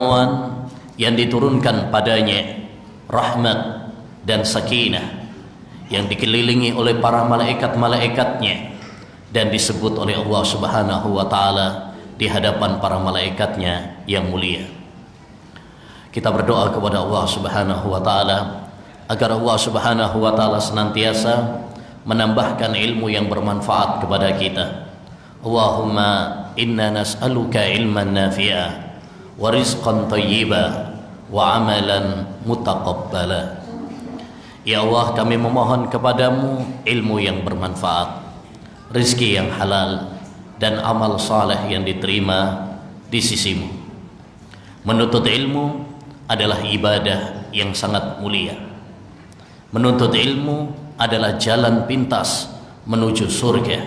pertemuan yang diturunkan padanya rahmat dan sakinah, yang dikelilingi oleh para malaikat-malaikatnya dan disebut oleh Allah Subhanahu wa taala di hadapan para malaikatnya yang mulia. Kita berdoa kepada Allah Subhanahu wa taala agar Allah Subhanahu wa taala senantiasa menambahkan ilmu yang bermanfaat kepada kita. Allahumma inna nas'aluka ilman nafi'a wa rizqan thayyiba wa amalan mutaqabbala. Ya Allah, kami memohon kepadamu ilmu yang bermanfaat, rezeki yang halal, dan amal saleh yang diterima di sisimu. Menuntut ilmu adalah ibadah yang sangat mulia. Menuntut ilmu adalah jalan pintas menuju surga.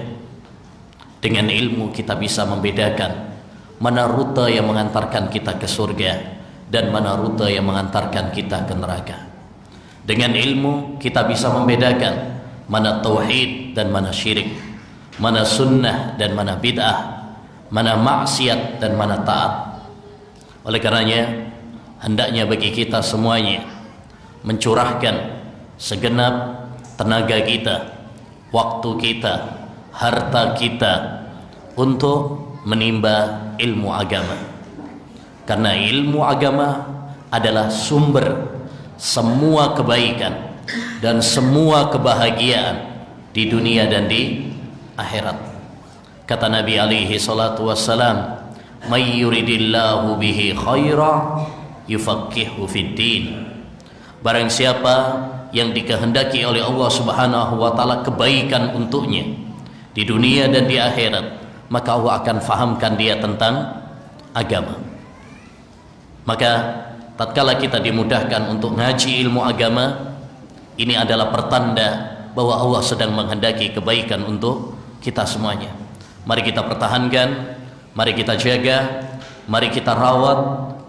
Dengan ilmu kita bisa membedakan mana rute yang mengantarkan kita ke surga dan mana rute yang mengantarkan kita ke neraka. Dengan ilmu kita bisa membedakan mana tauhid dan mana syirik, mana sunnah dan mana bid'ah, mana maksiat dan mana taat. Oleh karenanya hendaknya bagi kita semuanya mencurahkan segenap tenaga kita, waktu kita, harta kita untuk menimba ilmu agama. Karena ilmu agama adalah sumber semua kebaikan dan semua kebahagiaan di dunia dan di akhirat. Kata Nabi alaihi salatu wassalam, "May yuridillahu bihi khaira yufaqihu fid din." Barang siapa yang dikehendaki oleh Allah Subhanahu wa taala kebaikan untuknya di dunia dan di akhirat, maka Allah akan fahamkan dia tentang agama. Maka tatkala kita dimudahkan untuk ngaji ilmu agama, ini adalah pertanda bahwa Allah sedang menghendaki kebaikan untuk kita semuanya. Mari kita pertahankan, mari kita jaga, mari kita rawat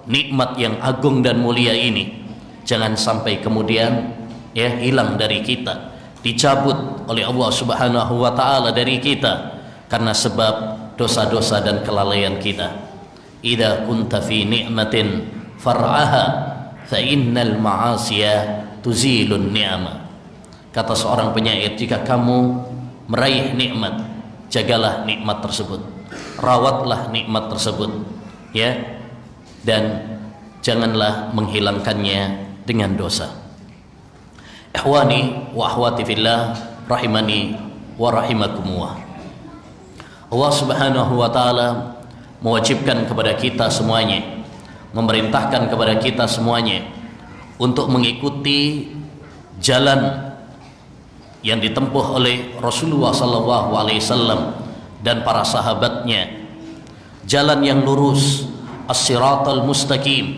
nikmat yang agung dan mulia ini. Jangan sampai kemudian hilang dari kita, dicabut oleh Allah Subhanahu wa taala dari kita karena sebab dosa-dosa dan kelalaian kita. Idza kunta fi ni'matin far'aha fa innal ma'asiya tuzilun ni'ama. Kata seorang penyair, jika kamu meraih nikmat, jagalah nikmat tersebut, rawatlah nikmat tersebut, dan janganlah menghilangkannya dengan dosa. Ikhwani wa akhwati fillah, rahimani wa rahimakumullah. Allah Subhanahu wa taala mewajibkan kepada kita semuanya, memerintahkan kepada kita semuanya untuk mengikuti jalan yang ditempuh oleh Rasulullah sallallahu alaihi wasallam dan para sahabatnya, jalan yang lurus, as-siratal mustaqim,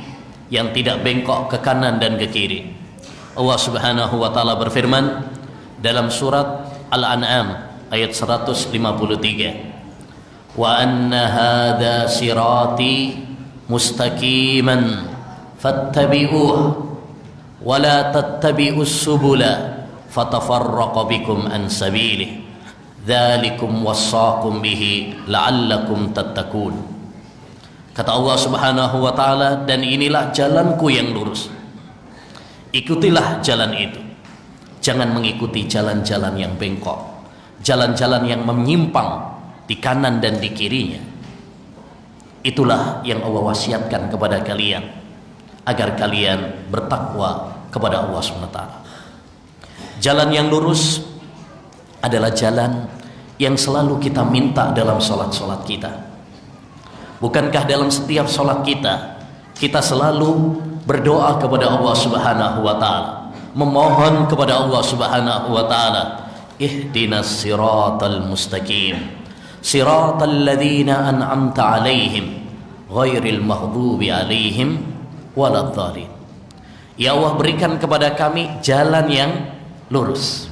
yang tidak bengkok ke kanan dan ke kiri. Allah Subhanahu wa taala berfirman dalam surat Al-An'am ayat 153, wa anna hadza sirati mustaqiman fattabi'uhu wa la tattabi'us subula fatafarraqa bikum an sabilihi dzalikum wassaqum bihi la'allakum tattaqun. Kata Allah Subhanahu wa taala, dan inilah jalanku yang lurus, ikutilah jalan itu, jangan mengikuti jalan-jalan yang bengkok, jalan-jalan yang menyimpang di kanan dan di kirinya. Itulah yang Allah wasiatkan kepada kalian agar kalian bertakwa kepada Allah SWT. Jalan yang lurus adalah jalan yang selalu kita minta dalam sholat-sholat kita. Bukankah dalam setiap sholat kita selalu berdoa kepada Allah Subhanahu wa taala, memohon kepada Allah Subhanahu wa taala, ihdinas siratal mustaqim siratal ladzina an'amta 'alaihim ghairil maghdubi 'alaihim waladhdallin. Ya Allah, berikan kepada kami jalan yang lurus,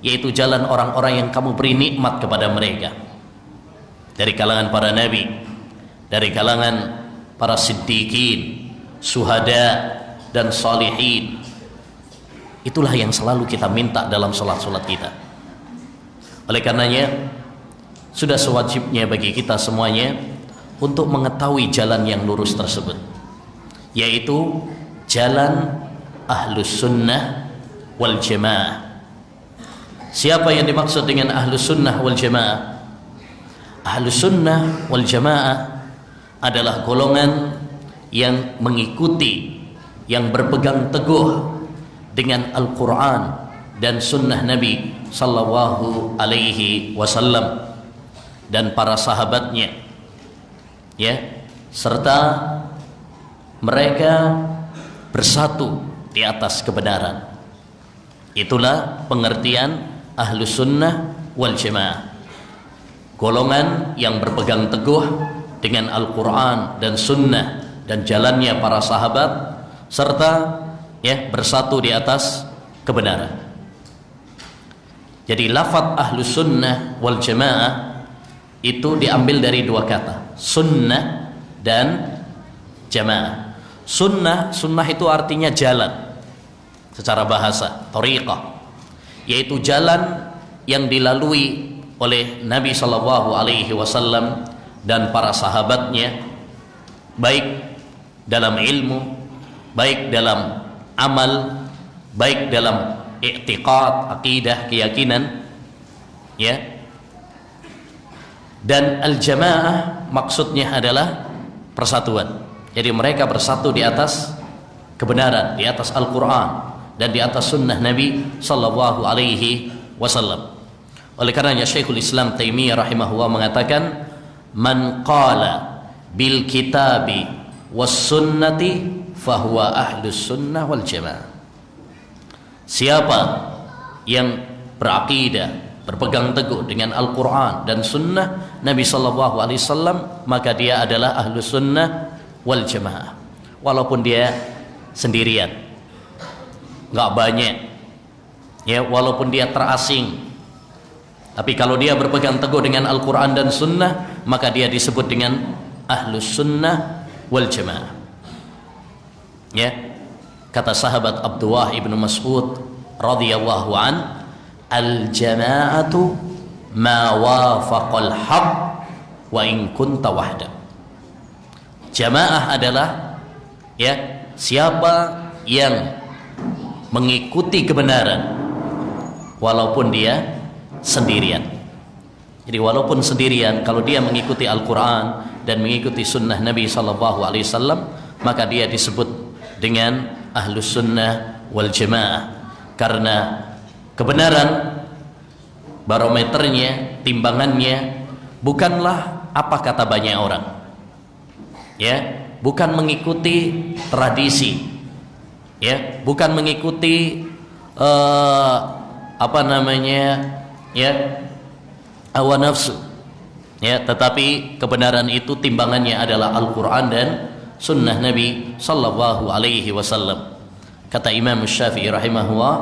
yaitu jalan orang-orang yang kamu beri nikmat kepada mereka dari kalangan para nabi, dari kalangan para siddiqin, syuhada dan salihin. Itulah yang selalu kita minta dalam sholat-sholat kita. Oleh karenanya sudah sewajibnya bagi kita semuanya untuk mengetahui jalan yang lurus tersebut. yaitu jalan Ahlus Sunnah wal Jamaah. Siapa yang dimaksud dengan Ahlus Sunnah wal Jamaah? Ahlus Sunnah wal Jamaah adalah golongan yang mengikuti, yang berpegang teguh dengan Al-Quran dan Sunnah Nabi Sallallahu Alaihi Wasallam dan para sahabatnya, ya, serta mereka bersatu di atas kebenaran. Itulah pengertian Ahlus Sunnah wal Jamaah, golongan yang berpegang teguh dengan Al-Quran dan Sunnah dan jalannya para sahabat, serta ya bersatu di atas kebenaran. Jadi lafaz Ahlus Sunnah wal Jamaah itu diambil dari dua kata, sunnah dan jamaah. Sunnah itu artinya jalan secara bahasa, thariqah, yaitu jalan yang dilalui oleh Nabi Sallallahu Alaihi Wasallam dan para sahabatnya, baik dalam ilmu, baik dalam amal, baik dalam i'tiqad, akidah, keyakinan, ya. Dan al-jamaah maksudnya adalah persatuan. Jadi mereka bersatu di atas kebenaran, di atas Al-Quran dan di atas sunnah Nabi Sallallahu Alaihi Wasallam. Oleh karenanya Syekhul Islam Taimiyah rahimahullah mengatakan, man qala bil kitabi was sunnati fahuwa ahlus sunnah wal jamaah. Siapa yang berakidah, berpegang teguh dengan Al-Quran dan sunnah Nabi Sallallahu Alaihi Wasallam, maka dia adalah ahlus sunnah wal jamaah. Walaupun dia sendirian, nggak banyak, ya, walaupun dia terasing, tapi kalau dia berpegang teguh dengan Al-Quran dan sunnah, maka dia disebut dengan ahlus sunnah wal jamaah. Ya, kata sahabat Abdullah ibnu Mas'ud radhiyallahu an, al jama'atu ma wafaqal haqq wa in kunta wahda. Jamaah adalah, ya, siapa yang mengikuti kebenaran walaupun dia sendirian. Jadi walaupun sendirian, kalau dia mengikuti Al-Quran dan mengikuti sunnah Nabi Sallallahu Alaihi Wasallam, maka dia disebut dengan ahlus sunnah wal jamaah. Karena kebenaran barometernya, timbangannya bukanlah apa kata banyak orang, ya, bukan mengikuti tradisi, ya, bukan mengikuti apa namanya, ya, hawa nafsu, ya, tetapi kebenaran itu timbangannya adalah Al-Quran dan sunnah Nabi Sallallahu Alaihi Wasallam. Kata Imam Syafi'i rahimahullah,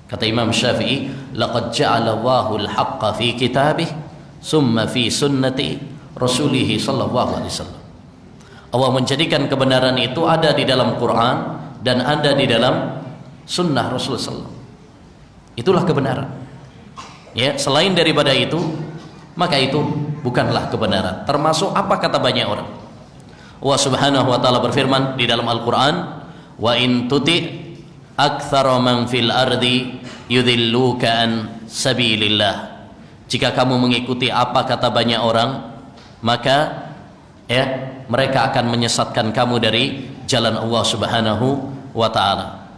kata Imam Syafi'i, laqad ja'ala Allahu al-haqqa fi kitabih summa fi sunnati rasulih sallallahu alaihi wasallam. Allah menjadikan kebenaran itu ada di dalam Quran dan ada di dalam sunnah Rasulullah sallallahu. Itulah kebenaran. Ya, selain daripada itu, maka itu bukanlah kebenaran. Termasuk apa kata banyak orang. Allah Subhanahu wa taala berfirman di dalam Al-Qur'an, wa in tuti aktsara man fil ardi yudhilluka an sabilillah. Jika kamu mengikuti apa kata banyak orang, maka ya, mereka akan menyesatkan kamu dari jalan Allah Subhanahu wa taala.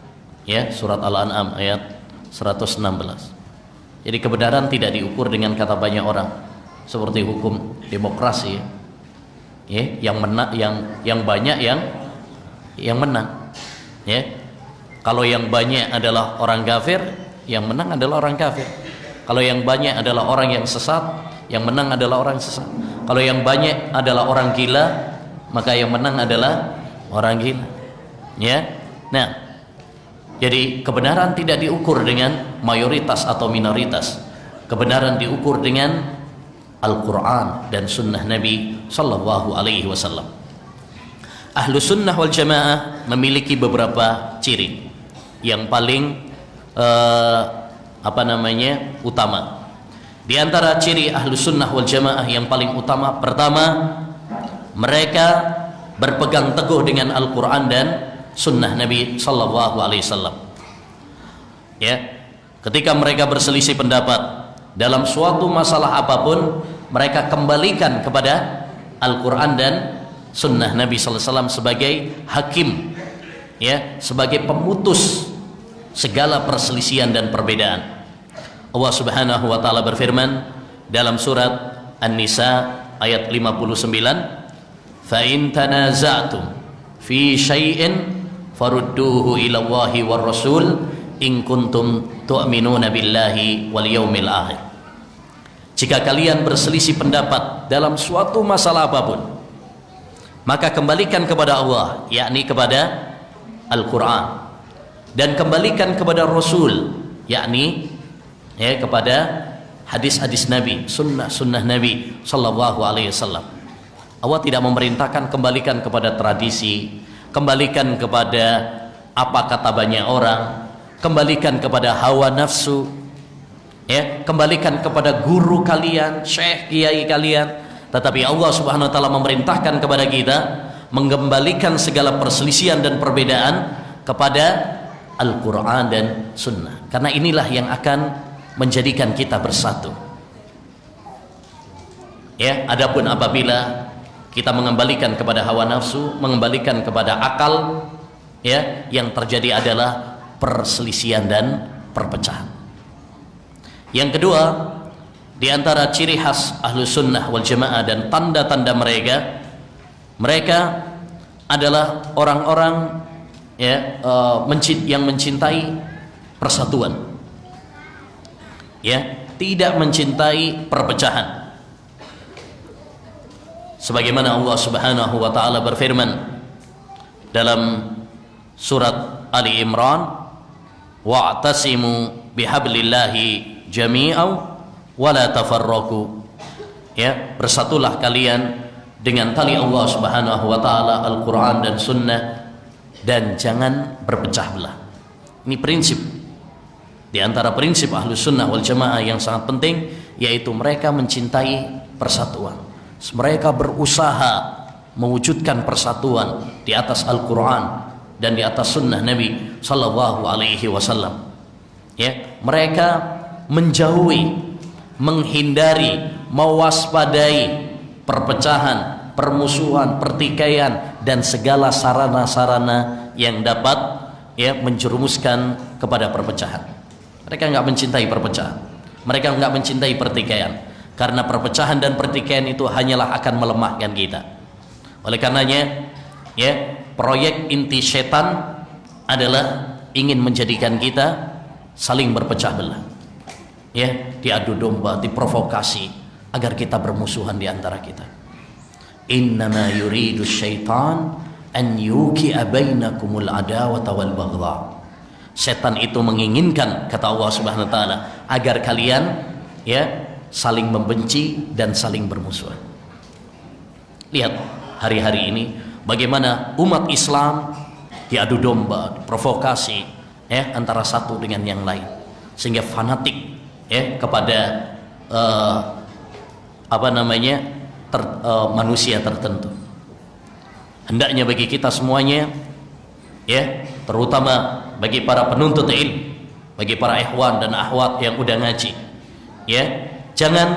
Ya, surat Al-An'am ayat 116. Jadi kebenaran tidak diukur dengan kata banyak orang, seperti hukum demokrasi, ya, yang menang, yang banyak yang menang, ya. Kalau yang banyak adalah orang kafir, yang menang adalah orang kafir. Kalau yang banyak adalah orang yang sesat, yang menang adalah orang sesat. Kalau yang banyak adalah orang gila, maka yang menang adalah orang gila, ya. Nah, jadi kebenaran tidak diukur dengan mayoritas atau minoritas. Kebenaran diukur dengan Al-Quran dan sunnah Nabi Sallallahu Alaihi Wasallam. Ahlu sunnah wal jamaah memiliki beberapa ciri yang paling utama. Di antara ciri ahlu sunnah wal jamaah yang paling utama, pertama, mereka berpegang teguh dengan Al-Quran dan Sunnah Nabi Sallallahu Alaihi Wasallam. Ya, ketika mereka berselisih pendapat dalam suatu masalah apapun, mereka kembalikan kepada Al-Quran dan Sunnah Nabi Sallallahu Alaihi Wasallam sebagai hakim, ya, sebagai pemutus segala perselisihan dan perbedaan. Allah Subhanahu wa taala berfirman dalam surat An-Nisa ayat 59, fa in tanaza'tum fi syai'in farudduhu ila Allahi war Rasul in kuntum tu'minuna billahi wal yaumil akhir. Jika kalian berselisih pendapat dalam suatu masalah apapun, maka kembalikan kepada Allah, yakni kepada Al-Quran, dan kembalikan kepada Rasul, yakni kepada hadis-hadis Nabi, sunnah Nabi Sallallahu Alaihi Wasallam. Allah tidak memerintahkan kembalikan kepada tradisi, kembalikan kepada apa kata banyak orang, kembalikan kepada hawa nafsu, kembalikan kepada guru kalian, syekh, kiai kalian. Tetapi Allah Subhanahu Wa Taala memerintahkan kepada kita mengembalikan segala perselisihan dan perbedaan kepada Al-Quran dan Sunnah, karena inilah yang akan menjadikan kita bersatu. Adapun apabila kita mengembalikan kepada hawa nafsu, mengembalikan kepada akal, yang terjadi adalah perselisihan dan perpecahan. Yang kedua, di antara ciri khas Ahlus Sunnah wal Jamaah dan tanda-tanda mereka adalah orang-orang yang mencintai persatuan, tidak mencintai perpecahan. Sebagaimana Allah Subhanahu wa taala berfirman dalam surat Ali Imran, wa'tasimu bihablillahi jami'an wa la tafarraqu. Bersatulah kalian dengan tali Allah Subhanahu wa taala, Al-Quran dan Sunnah, dan jangan berpecah belah. Ini prinsip di antara prinsip Ahlus Sunnah wal Jamaah yang sangat penting, yaitu mereka mencintai persatuan. Mereka berusaha mewujudkan persatuan di atas Al-Quran dan di atas Sunnah Nabi Sallallahu Alaihi Wasallam. Mereka menjauhi, menghindari, mewaspadai perpecahan, permusuhan, pertikaian, dan segala sarana-sarana yang dapat menjerumuskan kepada perpecahan. Mereka nggak mencintai perpecahan, mereka nggak mencintai pertikaian, karena perpecahan dan pertikaian itu hanyalah akan melemahkan kita. Oleh karenanya, proyek inti setan adalah ingin menjadikan kita saling berpecah belah, diadu domba, diprovokasi agar kita bermusuhan di antara kita. Innama yuridu syaitan an yuqi'a bainakumul adawata wal baghdha. Setan itu menginginkan, kata Allah Subhanahu wa taala, agar kalian saling membenci dan saling bermusuhan. Lihat hari-hari ini bagaimana umat Islam diadu domba, provokasi antara satu dengan yang lain, sehingga fanatik kepada manusia tertentu. Hendaknya bagi kita semuanya, terutama bagi para penuntut ilmu, bagi para ikhwan dan akhwat yang udah ngaji, jangan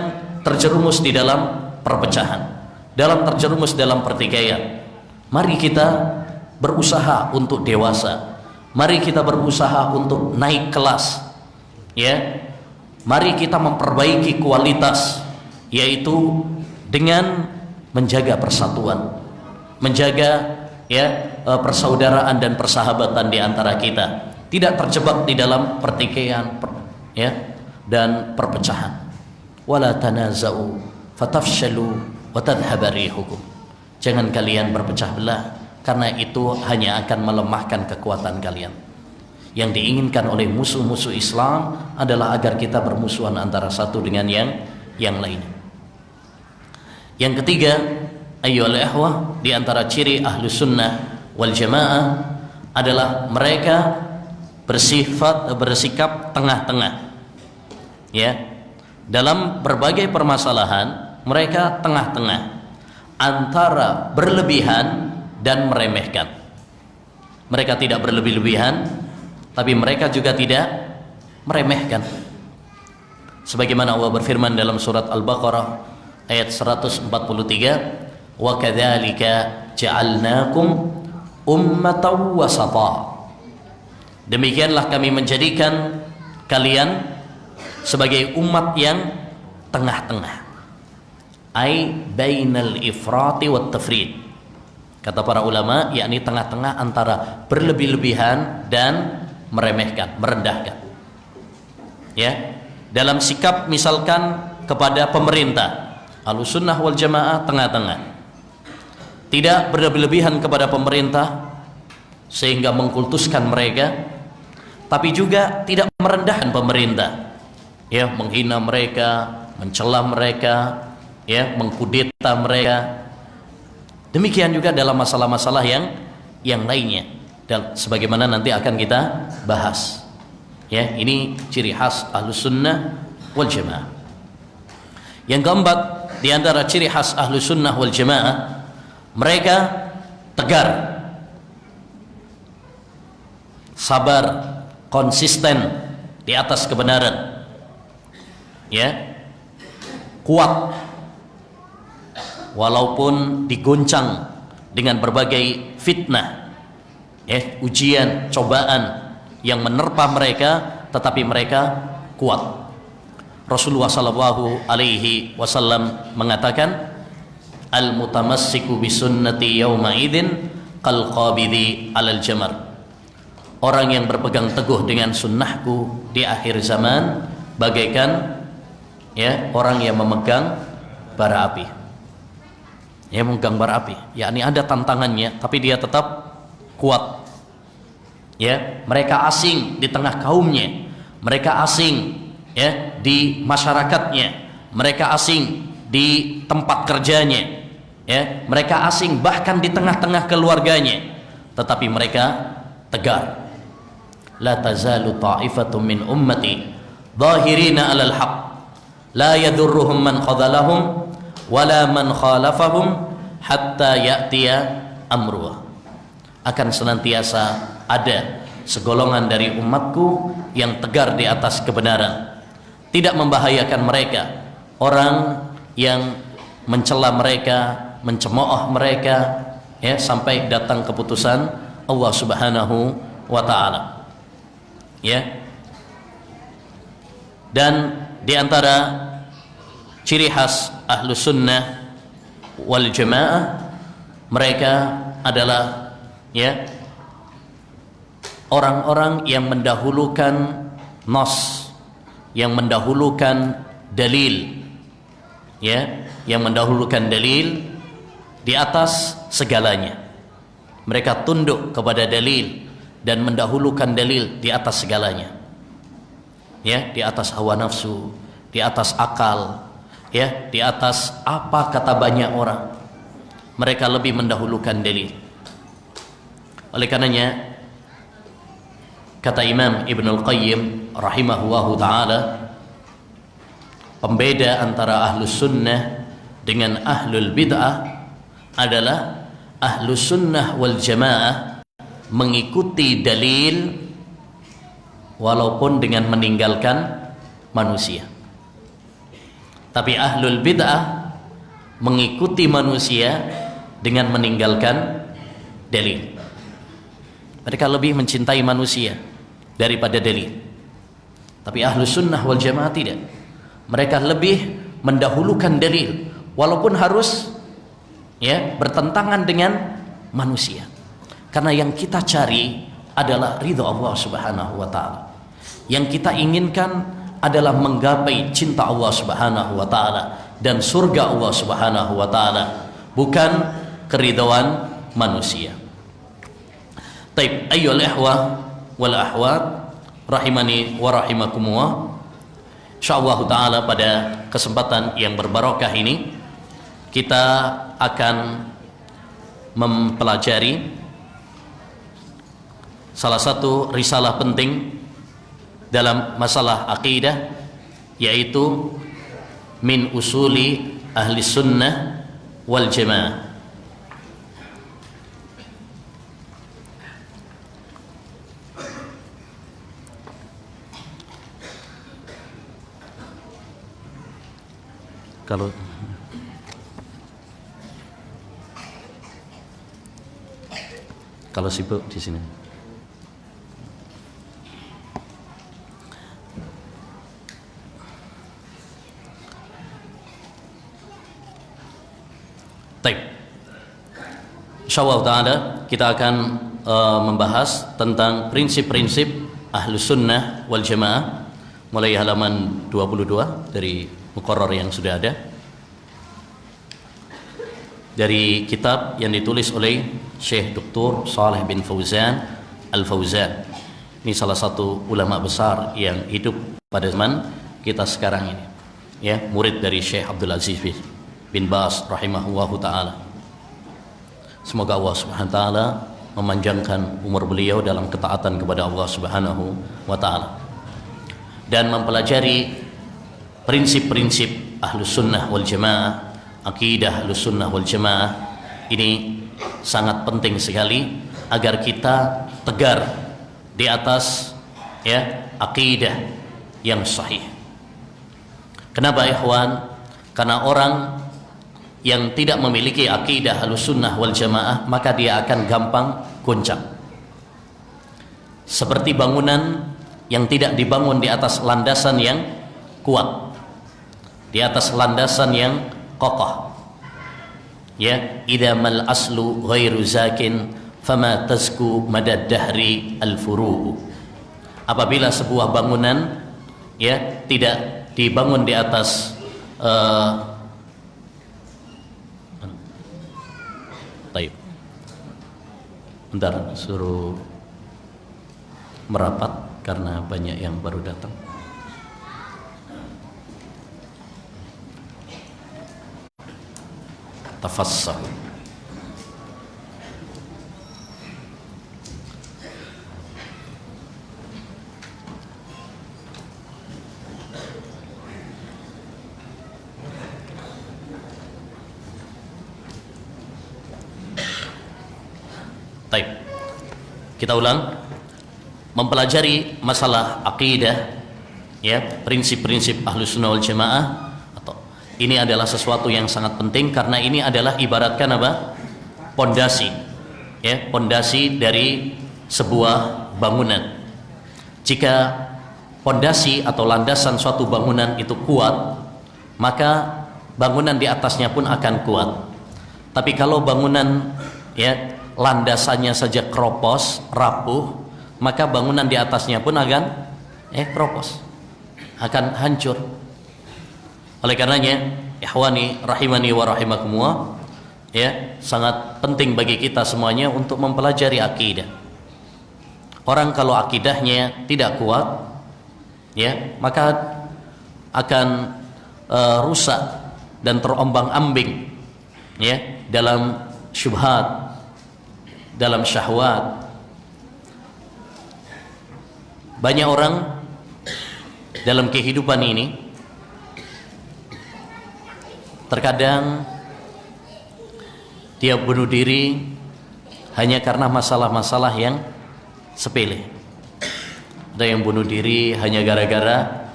terjerumus di dalam perpecahan, terjerumus dalam pertikaian. Mari kita berusaha untuk dewasa, mari kita berusaha untuk naik kelas, mari kita memperbaiki kualitas, yaitu dengan menjaga persatuan, menjaga persaudaraan dan persahabatan di antara kita, tidak terjebak di dalam pertikaian dan perpecahan. Wala tanaza'u fatafshalu wa tadhhaba rihukum. Jangan kalian berpecah belah, karena itu hanya akan melemahkan kekuatan kalian. Yang diinginkan oleh musuh-musuh Islam adalah agar kita bermusuhan antara satu dengan yang lainnya. Yang ketiga, ayyuhal ikhwah, di antara ciri Ahlus Sunnah wal Jamaah adalah mereka bersikap tengah-tengah. Dalam berbagai permasalahan mereka tengah-tengah, antara berlebihan dan meremehkan. Mereka tidak berlebih-lebihan, tapi mereka juga tidak meremehkan. Sebagaimana Allah berfirman dalam surat Al-Baqarah ayat 143, "Wa kadzalika ja'alnakum ummatan wasata." Demikianlah kami menjadikan kalian sebagai umat yang tengah-tengah. Ai bainal ifrati wat tafrid. Kata para ulama, yakni tengah-tengah antara berlebih-lebihan dan meremehkan, merendahkan. Ya, dalam sikap misalkan kepada pemerintah, Ahlussunnah wal Jamaah tengah-tengah. Tidak berlebih-lebihan kepada pemerintah sehingga mengkultuskan mereka, tapi juga tidak merendahkan pemerintah, ya, menghina mereka, mencela mereka, ya, mengkudeta mereka. Demikian juga dalam masalah-masalah yang lainnya, dan sebagaimana nanti akan kita bahas. Ya, ini ciri khas Ahlussunnah wal Jamaah. Yang keempat, di antara ciri khas Ahlussunnah wal Jamaah, mereka tegar, sabar, konsisten di atas kebenaran, ya, kuat walaupun diguncang dengan berbagai fitnah, ya, ujian, cobaan yang menerpa mereka, tetapi mereka kuat. Rasulullah sallallahu alaihi wasallam mengatakan, "Al-mutamassiku bisunnati yawma idzin qal qabidi 'alal jamar." Orang yang berpegang teguh dengan sunnahku di akhir zaman bagaikan, ya, orang yang memegang bara api. Ya, memegang bara api, yakni ada tantangannya tapi dia tetap kuat. Ya, mereka asing di tengah kaumnya, mereka asing, ya, di masyarakatnya, mereka asing di tempat kerjanya, ya, mereka asing bahkan di tengah-tengah keluarganya, tetapi mereka tegar. La tazalu ta'ifatun min ummati zahirina 'alal haqq la yadurruhum man khadhalahum wala man khalafahum hatta ya'tiya amruh. Akan senantiasa ada segolongan dari umatku yang tegar di atas kebenaran, tidak membahayakan mereka orang yang mencela mereka, mencemooh mereka, ya, sampai datang keputusan Allah Subhanahu wa taala. Ya. Dan di antara ciri khas Ahlussunnah wal Jamaah, mereka adalah, ya, orang-orang yang mendahulukan nas, yang mendahulukan dalil, ya, yang mendahulukan dalil di atas segalanya. Mereka tunduk kepada dalil dan mendahulukan dalil di atas segalanya, ya, di atas hawa nafsu, di atas akal, ya, di atas apa kata banyak orang. Mereka lebih mendahulukan dalil. Oleh karenanya kata Imam Ibnul Qayyim rahimahullahu ta'ala, pembeda antara Ahlus Sunnah dengan Ahlul Bid'ah adalah Ahlus Sunnah wal Jamaah mengikuti dalil walaupun dengan meninggalkan manusia. Tapi Ahlul Bid'ah mengikuti manusia dengan meninggalkan dalil. Mereka lebih mencintai manusia daripada dalil. Tapi Ahlus Sunnah wal Jamaah tidak. Mereka lebih mendahulukan dalil walaupun harus, ya, bertentangan dengan manusia. Karena yang kita cari adalah ridha Allah Subhanahu wa taala. Yang kita inginkan adalah menggapai cinta Allah Subhanahu wa taala dan surga Allah Subhanahu wa taala, bukan keridhaan manusia. Taib, ayyuhal ikhwah wal akhwat rahimani wa rahimakumullah. Insyaallah taala pada kesempatan yang berbarokah ini kita akan mempelajari salah satu risalah penting dalam masalah akidah, yaitu Min Usuli Ahli Sunnah wal Jamaah. kalau sibuk di sini. Baik. Insyaallah taala kita akan membahas tentang prinsip-prinsip Ahlus Sunnah wal Jamaah mulai halaman 22 dari muqarrar yang sudah ada. Dari kitab yang ditulis oleh Syekh Dr. Shalih bin Fauzan Al-Fauzan. Ini salah satu ulama besar yang hidup pada zaman kita sekarang ini. Ya, murid dari Syekh Abdul Aziz bin Baz rahimahullahu taala. Semoga Allah Subhanahu wa taala memanjangkan umur beliau dalam ketaatan kepada Allah Subhanahu wa taala dan mempelajari prinsip-prinsip Ahlus Sunnah wal Jamaah, akidah Ahlus Sunnah wal Jamaah ini sangat penting sekali agar kita tegar di atas ya akidah yang sahih. Kenapa ikhwan? Karena orang yang tidak memiliki akidah Ahlus Sunnah wal Jamaah maka dia akan gampang goncang. Seperti bangunan yang tidak dibangun di atas landasan yang kuat, di atas landasan yang kokoh. Ya, idza mal aslu ghairu zakin fama tazku madad dahri al furu'. Apabila sebuah bangunan ya tidak dibangun di atas Taib. Bentar, suruh merapat karena banyak yang baru datang. Tafassal. Baik, kita ulang mempelajari masalah akidah ya, prinsip-prinsip Ahlus Sunnah wal Jamaah. Atau ini adalah sesuatu yang sangat penting karena ini adalah ibaratkan apa? Pondasi ya, pondasi dari sebuah bangunan. Jika pondasi atau landasan suatu bangunan itu kuat, maka bangunan di atasnya pun akan kuat. Tapi kalau bangunan ya landasannya saja keropos, rapuh, maka bangunan di atasnya pun akan keropos, akan hancur. Oleh karenanya, ikhwani rahimani wa rahimakumullah, ya, sangat penting bagi kita semuanya untuk mempelajari akidah. Orang kalau akidahnya tidak kuat, ya, maka akan rusak dan terombang-ambing ya dalam syubhat, dalam syahwat. Banyak orang dalam kehidupan ini terkadang dia bunuh diri hanya karena masalah-masalah yang sepele. Ada yang bunuh diri hanya gara-gara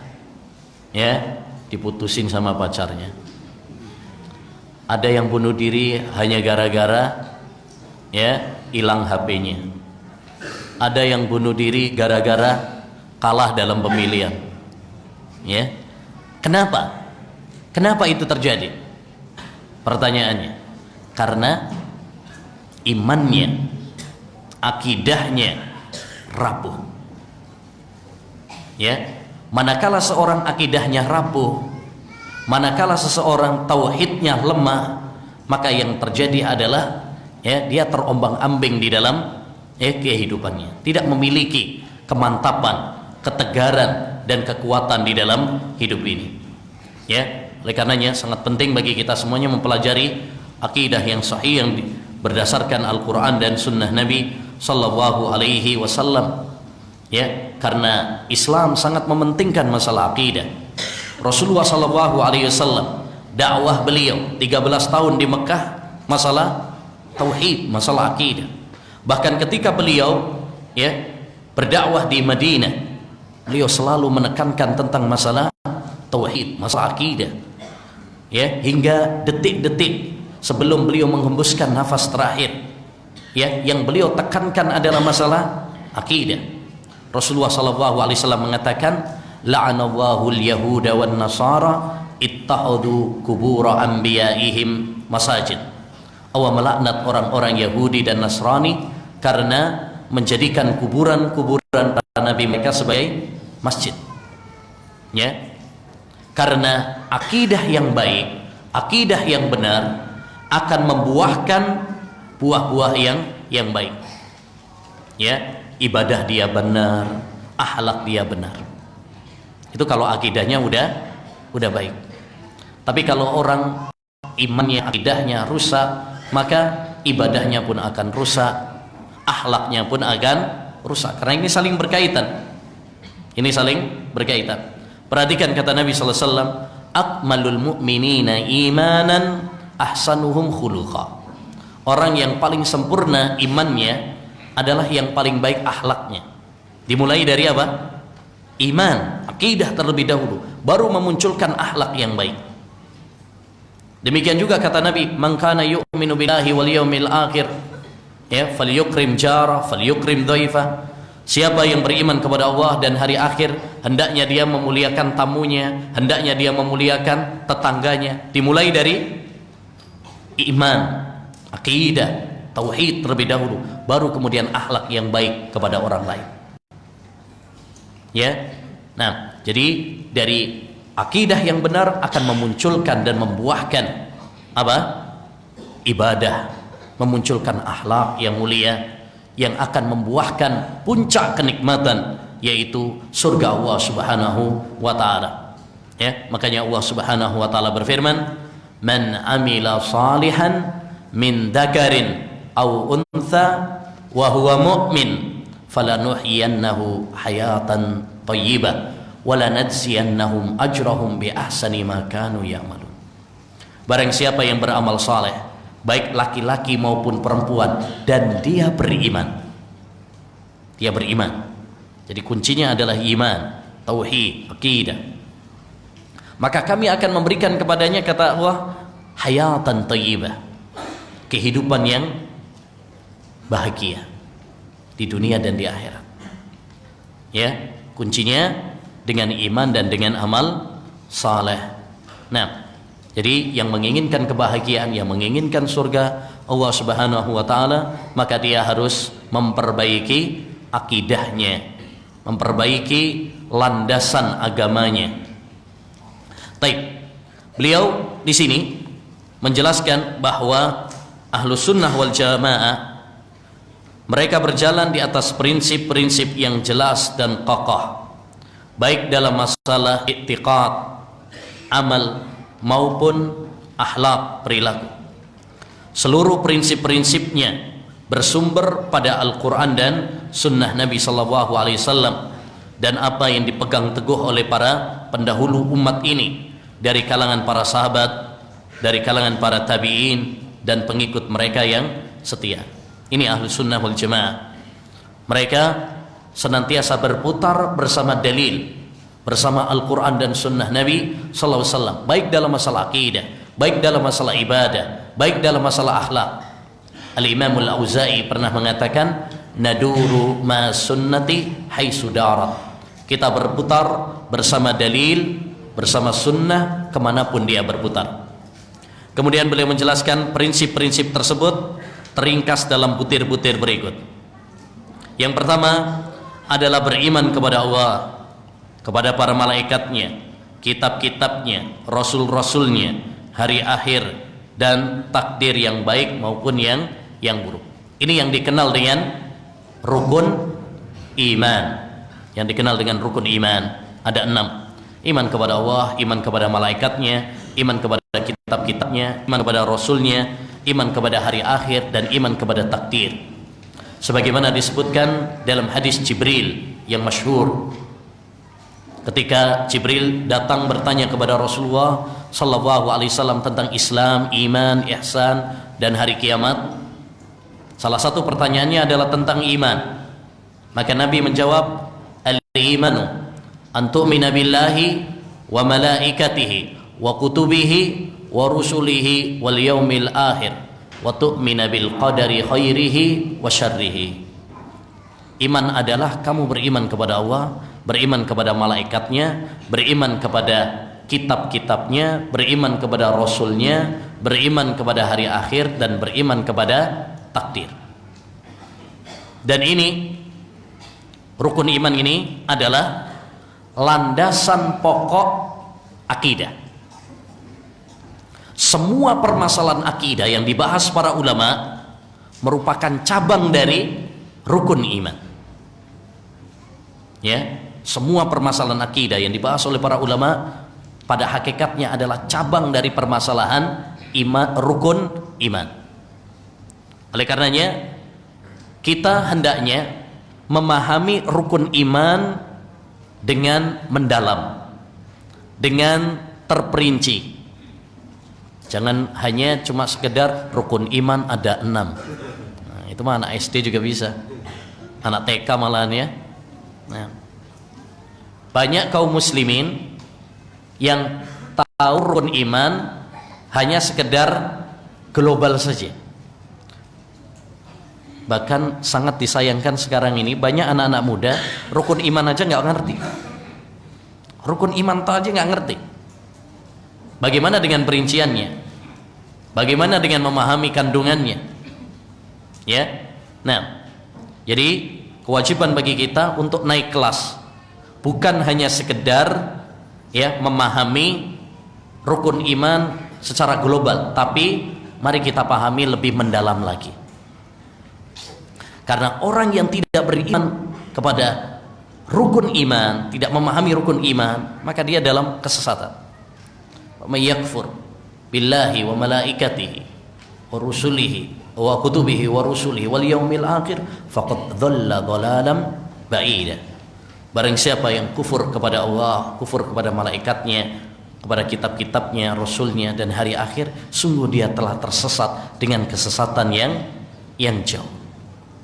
ya diputusin sama pacarnya. Ada yang bunuh diri hanya gara-gara ya hilang HP-nya. Ada yang bunuh diri gara-gara kalah dalam pemilihan. Ya. Kenapa? Kenapa itu terjadi? Pertanyaannya, karena imannya, akidahnya rapuh. Ya. Manakala seorang akidahnya rapuh, manakala seseorang tauhidnya lemah, maka yang terjadi adalah ya dia terombang-ambing di dalam kehidupannya, tidak memiliki kemantapan, ketegaran dan kekuatan di dalam hidup ini. Ya, oleh karenanya sangat penting bagi kita semuanya mempelajari akidah yang sahih yang berdasarkan Al-Qur'an dan sunnah Nabi sallallahu alaihi wasallam. Ya, karena Islam sangat mementingkan masalah akidah. Rasulullah sallallahu alaihi wasallam dakwah beliau 13 tahun di Mekah masalah tauhid, masalah akidah. Bahkan ketika beliau ya berdakwah di Madinah, beliau selalu menekankan tentang masalah tauhid, masalah akidah. ya, hingga detik-detik sebelum beliau menghembuskan nafas terakhir, ya, yang beliau tekankan adalah masalah akidah. Rasulullah SAW mengatakan, la'anallahu al-yahuda wan nasara ittakhadhu qubur anbiya'ihim masajid. Allah melaknat orang-orang Yahudi dan Nasrani karena menjadikan kuburan-kuburan para nabi mereka sebagai masjid. Ya. Karena akidah yang baik, akidah yang benar akan membuahkan buah-buah yang baik. Ya, ibadah dia benar, akhlak dia benar. Itu kalau akidahnya udah baik. Tapi kalau orang imannya, akidahnya rusak, maka ibadahnya pun akan rusak, akhlaknya pun akan rusak. Karena ini saling berkaitan. Ini saling berkaitan. Perhatikan kata Nabi sallallahu alaihi wasallam, akmalul mu'minina imanan ahsanuhum khuluqa. Orang yang paling sempurna imannya adalah yang paling baik akhlaknya. Dimulai dari apa? Iman, akidah terlebih dahulu, baru memunculkan akhlak yang baik. Demikian juga kata Nabi, man kana yu'minu billahi wal yawmil akhir, ya, falyukrim jara, falyukrim dhaifa. Siapa yang beriman kepada Allah dan hari akhir, hendaknya dia memuliakan tamunya, hendaknya dia memuliakan tetangganya. Dimulai dari iman, akidah, tauhid terlebih dahulu, baru kemudian akhlak yang baik kepada orang lain. Ya. Nah, jadi dari akidah yang benar akan memunculkan dan membuahkan apa? Ibadah, memunculkan akhlak yang mulia yang akan membuahkan puncak kenikmatan, yaitu surga Allah Subhanahu wa taala. Ya, makanya Allah Subhanahu wa taala berfirman, "Man 'amila salihan min dzakarin aw untha wa huwa mu'min falanuhyiyannahu hayatan thayyibah wa lanajziyannahum ajrahum bi ahsani ma kanu ya'malun." Barang siapa yang beramal saleh, baik laki-laki maupun perempuan, dan dia beriman. Dia beriman. Jadi kuncinya adalah iman, tauhid, akidah. Maka kami akan memberikan kepadanya, kata Allah, hayatan thayyibah, kehidupan yang bahagia di dunia dan di akhirat. Ya, kuncinya dengan iman dan dengan amal saleh. Nah, jadi yang menginginkan kebahagiaan, yang menginginkan surga Allah Subhanahu wa taala, maka dia harus memperbaiki akidahnya, memperbaiki landasan agamanya. Taib. Beliau di sini menjelaskan bahwa Ahlus Sunnah wal Jamaah mereka berjalan di atas prinsip-prinsip yang jelas dan kokoh, baik dalam masalah i'tiqad, amal, maupun akhlak, perilaku. Seluruh prinsip-prinsipnya bersumber pada Al-Quran dan Sunnah Nabi SAW, dan apa yang dipegang teguh oleh para pendahulu umat ini dari kalangan para sahabat, dari kalangan para tabi'in, dan pengikut mereka yang setia. Ini Ahlus Sunnah wal Jamaah. Mereka senantiasa berputar bersama dalil, bersama Al-Quran dan Sunnah Nabi SAW, baik dalam masalah akidah, baik dalam masalah ibadah, baik dalam masalah akhlak. Al-Imam Al-Auza'i pernah mengatakan, naduru ma sunnati haitsu darat. Kita berputar bersama dalil, bersama sunnah, kemanapun dia berputar. Kemudian beliau menjelaskan prinsip-prinsip tersebut teringkas dalam butir-butir berikut. Yang pertama adalah beriman kepada Allah, kepada para malaikatnya, kitab-kitabnya, rasul-rasulnya, hari akhir, dan takdir yang baik maupun yang buruk. Ini yang dikenal dengan rukun iman. Yang dikenal dengan rukun iman ada 6. Iman kepada Allah, iman kepada malaikatnya, iman kepada kitab-kitabnya, iman kepada rasulnya, iman kepada hari akhir, dan iman kepada takdir. Sebagaimana disebutkan dalam hadis Jibril yang masyhur, ketika Jibril datang bertanya kepada Rasulullah sallallahu alaihi wasallam tentang Islam, iman, ihsan, dan hari kiamat. Salah satu pertanyaannya adalah tentang iman. Maka Nabi menjawab, al-imanu an tu'mina billahi wa malaikatihi wa kutubihi wa rusulihi wal yaumil akhir wa tu'mina bil qadari khairihi wa syarrihi. Iman adalah kamu beriman kepada Allah, beriman kepada malaikatnya, beriman kepada kitab-kitabnya, beriman kepada rasulnya, beriman kepada hari akhir, dan beriman kepada takdir. Dan ini, rukun iman ini adalah landasan pokok akidah. Semua permasalahan akidah yang dibahas para ulama merupakan cabang dari rukun iman. Ya, semua permasalahan akidah yang dibahas oleh para ulama pada hakikatnya adalah cabang dari permasalahan iman, rukun iman. Oleh karenanya kita hendaknya memahami rukun iman dengan mendalam, dengan terperinci. Jangan hanya cuma sekedar rukun iman ada 6. Nah, itu mah anak SD juga bisa, anak TK malahan ya. Nah, banyak kaum muslimin yang tahu rukun iman hanya sekedar global saja. Bahkan sangat disayangkan sekarang ini banyak anak-anak muda rukun iman aja nggak ngerti. Rukun iman aja nggak ngerti. Bagaimana dengan perinciannya? Bagaimana dengan memahami kandungannya? Ya. Nah, jadi kewajiban bagi kita untuk naik kelas, bukan hanya sekedar ya memahami rukun iman secara global, tapi mari kita pahami lebih mendalam lagi. Karena orang yang tidak beriman kepada rukun iman, tidak memahami rukun iman, maka dia dalam kesesatan. May yakfur billahi wa malaikatihi wa rusulihi wa kutubihi wa rusulihi wal yaumil akhir faqad dhalla dhalalan ba'ida. Barang siapa yang kufur kepada Allah, kufur kepada malaikatnya, kepada kitab-kitabnya, rasulnya, dan hari akhir, sungguh dia telah tersesat dengan kesesatan yang jauh.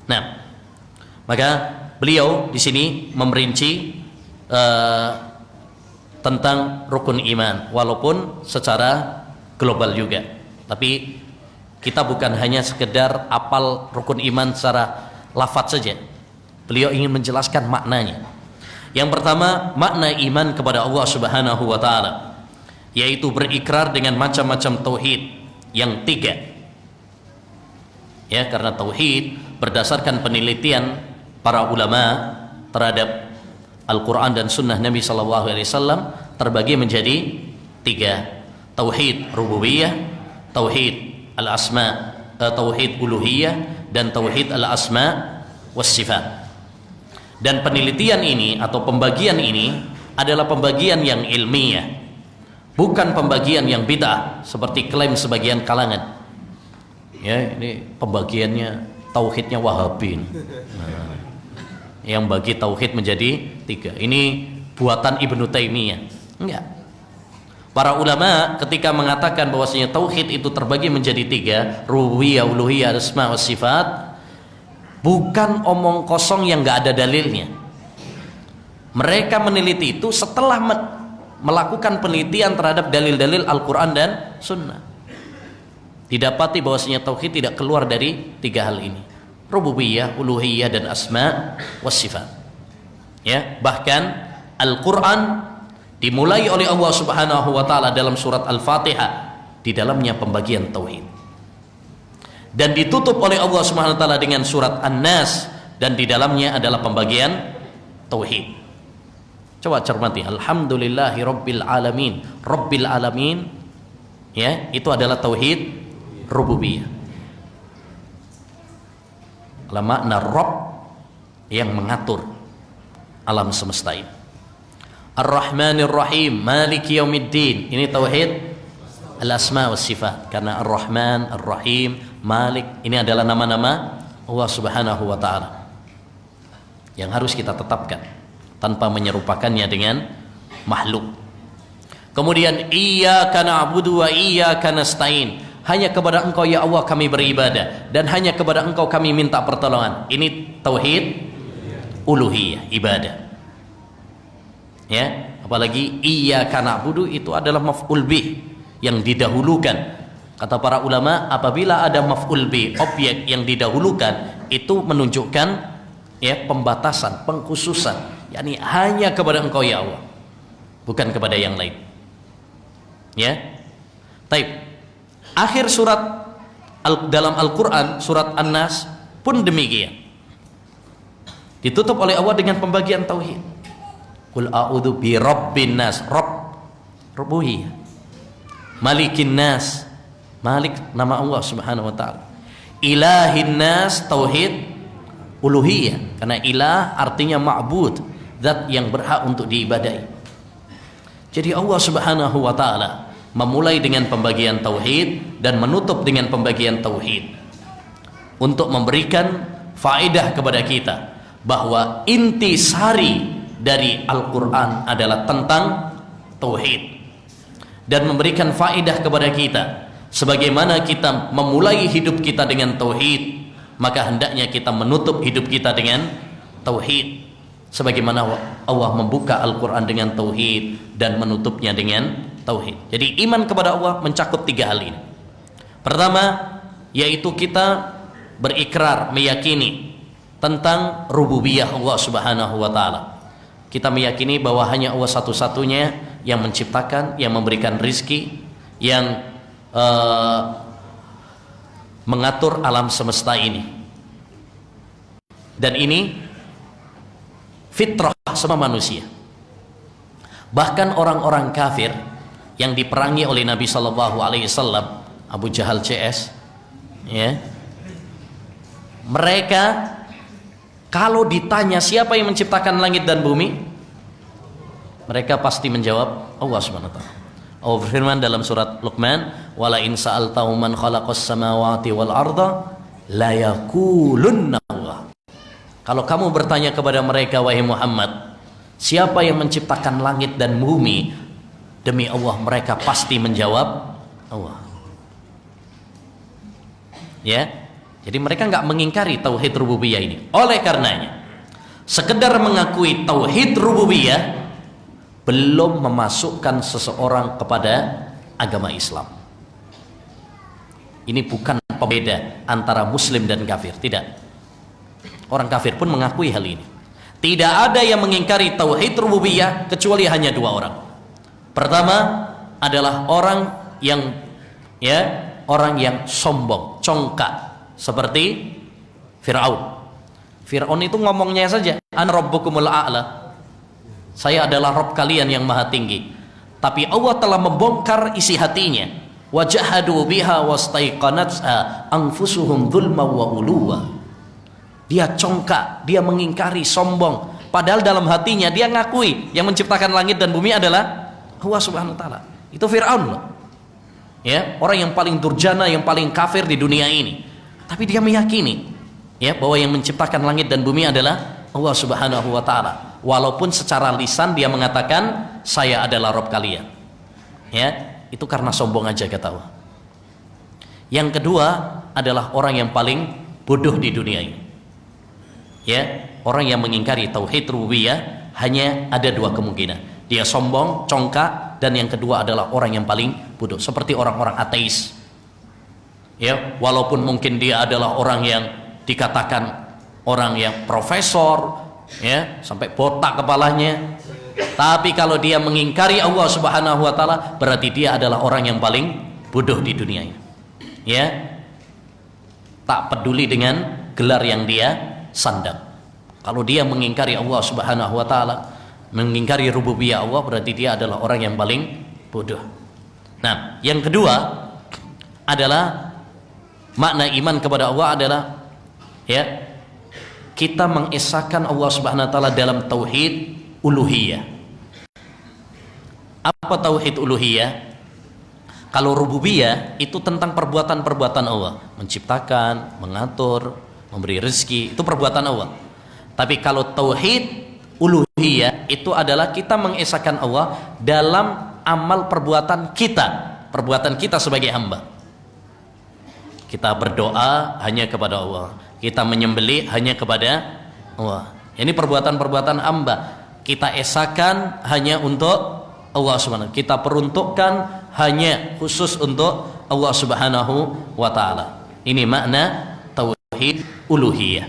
Nah, maka beliau di sini memerinci tentang rukun iman, walaupun secara global juga. Tapi kita bukan hanya sekedar apal rukun iman secara lafaz saja. Beliau ingin menjelaskan maknanya. Yang pertama, makna iman kepada Allah Subhanahu wa taala, yaitu berikrar dengan macam-macam tauhid yang 3. Ya, karena tauhid berdasarkan penelitian para ulama terhadap Al-Quran dan Sunnah Nabi SAW terbagi menjadi 3. Tauhid rububiyah, tauhid al-asma, tauhid uluhiyah, dan tauhid al-asma was sifat. Dan penelitian ini atau pembagian ini adalah pembagian yang ilmiah, bukan pembagian yang bid'ah seperti klaim sebagian kalangan. Ya, ini pembagiannya tauhidnya Wahabin. Nah, yang bagi tauhid menjadi 3. Ini buatan Ibnu Taimiyah. Enggak. Para ulama ketika mengatakan bahwasanya tauhid itu terbagi menjadi 3, rububiyah, uluhiyah, asma wa sifat, bukan omong kosong yang enggak ada dalilnya. Mereka meneliti itu setelah melakukan penelitian terhadap dalil-dalil Al-Quran dan Sunnah. Didapati bahwasanya tauhid tidak keluar dari 3 hal ini: rububiyah, uluhiyah, dan asma was sifat. Ya, bahkan Al-Quran dimulai oleh Allah Subhanahu wa taala dalam surat Al-Fatihah, di dalamnya pembagian tauhid, dan ditutup oleh Allah Subhanahu wa taala dengan surat An-Nas, dan di dalamnya adalah pembagian tauhid. Coba cermati, alhamdulillahi rabbil alamin. Rabbil alamin, ya, itu adalah tauhid rububiyah. Makna Rabb yang mengatur alam semesta ini. Ar-Rahmanir Rahim, Maliki Yaumiddin, ini tauhid al-asma was sifat. Karena Ar-Rahman, Ar-Rahim, Malik, ini adalah nama-nama Allah Subhanahu wa taala yang harus kita tetapkan tanpa menyerupakannya dengan makhluk. Kemudian iyyaka na'budu wa iyyaka nasta'in, hanya kepada Engkau ya Allah kami beribadah, dan hanya kepada Engkau kami minta pertolongan. Ini tauhid uluhiyah, ibadah. Ya, apalagi iyyaka na'budu itu adalah maf'ul bih, yang didahulukan. Kata para ulama, apabila ada maf'ul bi, objek yang didahulukan, itu menunjukkan ya pembatasan, pengkhususan, yakni hanya kepada Engkau ya Allah, bukan kepada yang lain. Ya. Taib. Akhir surat dalam Al-Qur'an, surat An-Nas pun demikian. Ditutup oleh Allah dengan pembagian tauhid. Qul a'udzu bi rabbin nas, rabb rububiyyah. Malikin nas, Malik nama Allah Subhanahu wa taala. Ilahin nas, tauhid uluhiyah, karena ilah artinya ma'bud, zat yang berhak untuk diibadahi. Jadi Allah Subhanahu wa taala memulai dengan pembagian tauhid dan menutup dengan pembagian tauhid untuk memberikan faedah kepada kita bahwa intisari dari Al-Qur'an adalah tentang tauhid, dan memberikan faedah kepada kita sebagaimana kita memulai hidup kita dengan tauhid, maka hendaknya kita menutup hidup kita dengan tauhid, sebagaimana Allah membuka Al-Qur'an dengan tauhid dan menutupnya dengan tauhid. Jadi iman kepada Allah mencakup 3 hal ini. Pertama, yaitu kita berikrar, meyakini tentang rububiyah Allah Subhanahu wa taala. Kita meyakini bahwa hanya Allah satu-satunya yang menciptakan, yang memberikan rizki, yang mengatur alam semesta ini. Dan ini fitrah semua manusia. Bahkan orang-orang kafir yang diperangi oleh Nabi Shallallahu Alaihi Wasallam, Abu Jahal CS, ya, mereka kalau ditanya siapa yang menciptakan langit dan bumi, mereka pasti menjawab Allah Subhanahu wa taala. Allah berfirman dalam surat Luqman, "Wala in sa'altahum man khalaqas samawati wal arda la yaqulunna Allah." Kalau kamu bertanya kepada mereka, wahai Muhammad, siapa yang menciptakan langit dan bumi, demi Allah mereka pasti menjawab Allah. Ya, jadi mereka nggak mengingkari tauhid rububiyah ini. Oleh karenanya, sekedar mengakui tauhid rububiyah belum memasukkan seseorang kepada agama Islam. Ini bukan pembeda antara muslim dan kafir, tidak. Orang kafir pun mengakui hal ini. Tidak ada yang mengingkari tauhid rububiyah kecuali hanya 2 orang. Pertama adalah orang yang sombong, congkak, seperti Fir'aun. Fir'aun itu ngomongnya saja, "Ana rabbukumul a'la." Saya adalah Rabb kalian yang maha tinggi. Tapi Allah telah membongkar isi hatinya. Wajahadu biha wastaiqanatha anfusuhum dzulma wa uluwa. Dia congkak, dia mengingkari, sombong. Padahal dalam hatinya dia ngakui yang menciptakan langit dan bumi adalah Allah Subhanahu wa taala. Itu Fir'aun loh. Ya, orang yang paling durjana, yang paling kafir di dunia ini. Tapi dia meyakini ya bahwa yang menciptakan langit dan bumi adalah Allah Subhanahu wa taala. Walaupun secara lisan dia mengatakan saya adalah Rabb kalian. Ya, itu karena sombong aja kata Allah. Yang kedua adalah orang yang paling bodoh di dunia ini. Ya, orang yang mengingkari tauhid rububiyah hanya ada 2 kemungkinan. Dia sombong, congkak, dan yang kedua adalah orang yang paling bodoh, seperti orang-orang ateis. Ya, walaupun mungkin dia adalah orang yang dikatakan orang yang profesor, ya, sampai botak kepalanya, tapi kalau dia mengingkari Allah Subhanahu wa taala, berarti dia adalah orang yang paling bodoh di dunia ini. Ya, tak peduli dengan gelar yang dia sandang. Kalau dia mengingkari Allah Subhanahu wa taala, mengingkari rububiyah Allah, berarti dia adalah orang yang paling bodoh. Nah, yang kedua adalah makna iman kepada Allah adalah ya, kita mengesahkan Allah Subhanahu wa taala dalam tauhid uluhiyah. Apa tauhid uluhiyah? Kalau rububiyah itu tentang perbuatan-perbuatan Allah, menciptakan, mengatur, memberi rezeki, itu perbuatan Allah. Tapi kalau tauhid uluhiyah itu adalah kita mengesahkan Allah dalam amal perbuatan kita sebagai hamba. Kita berdoa hanya kepada Allah, kita menyembelih hanya kepada Allah. Ini perbuatan-perbuatan hamba, kita esahkan hanya untuk Allah Subhanahu. Kita peruntukkan hanya khusus untuk Allah Subhanahu wa taala. Ini makna tauhid uluhiyah.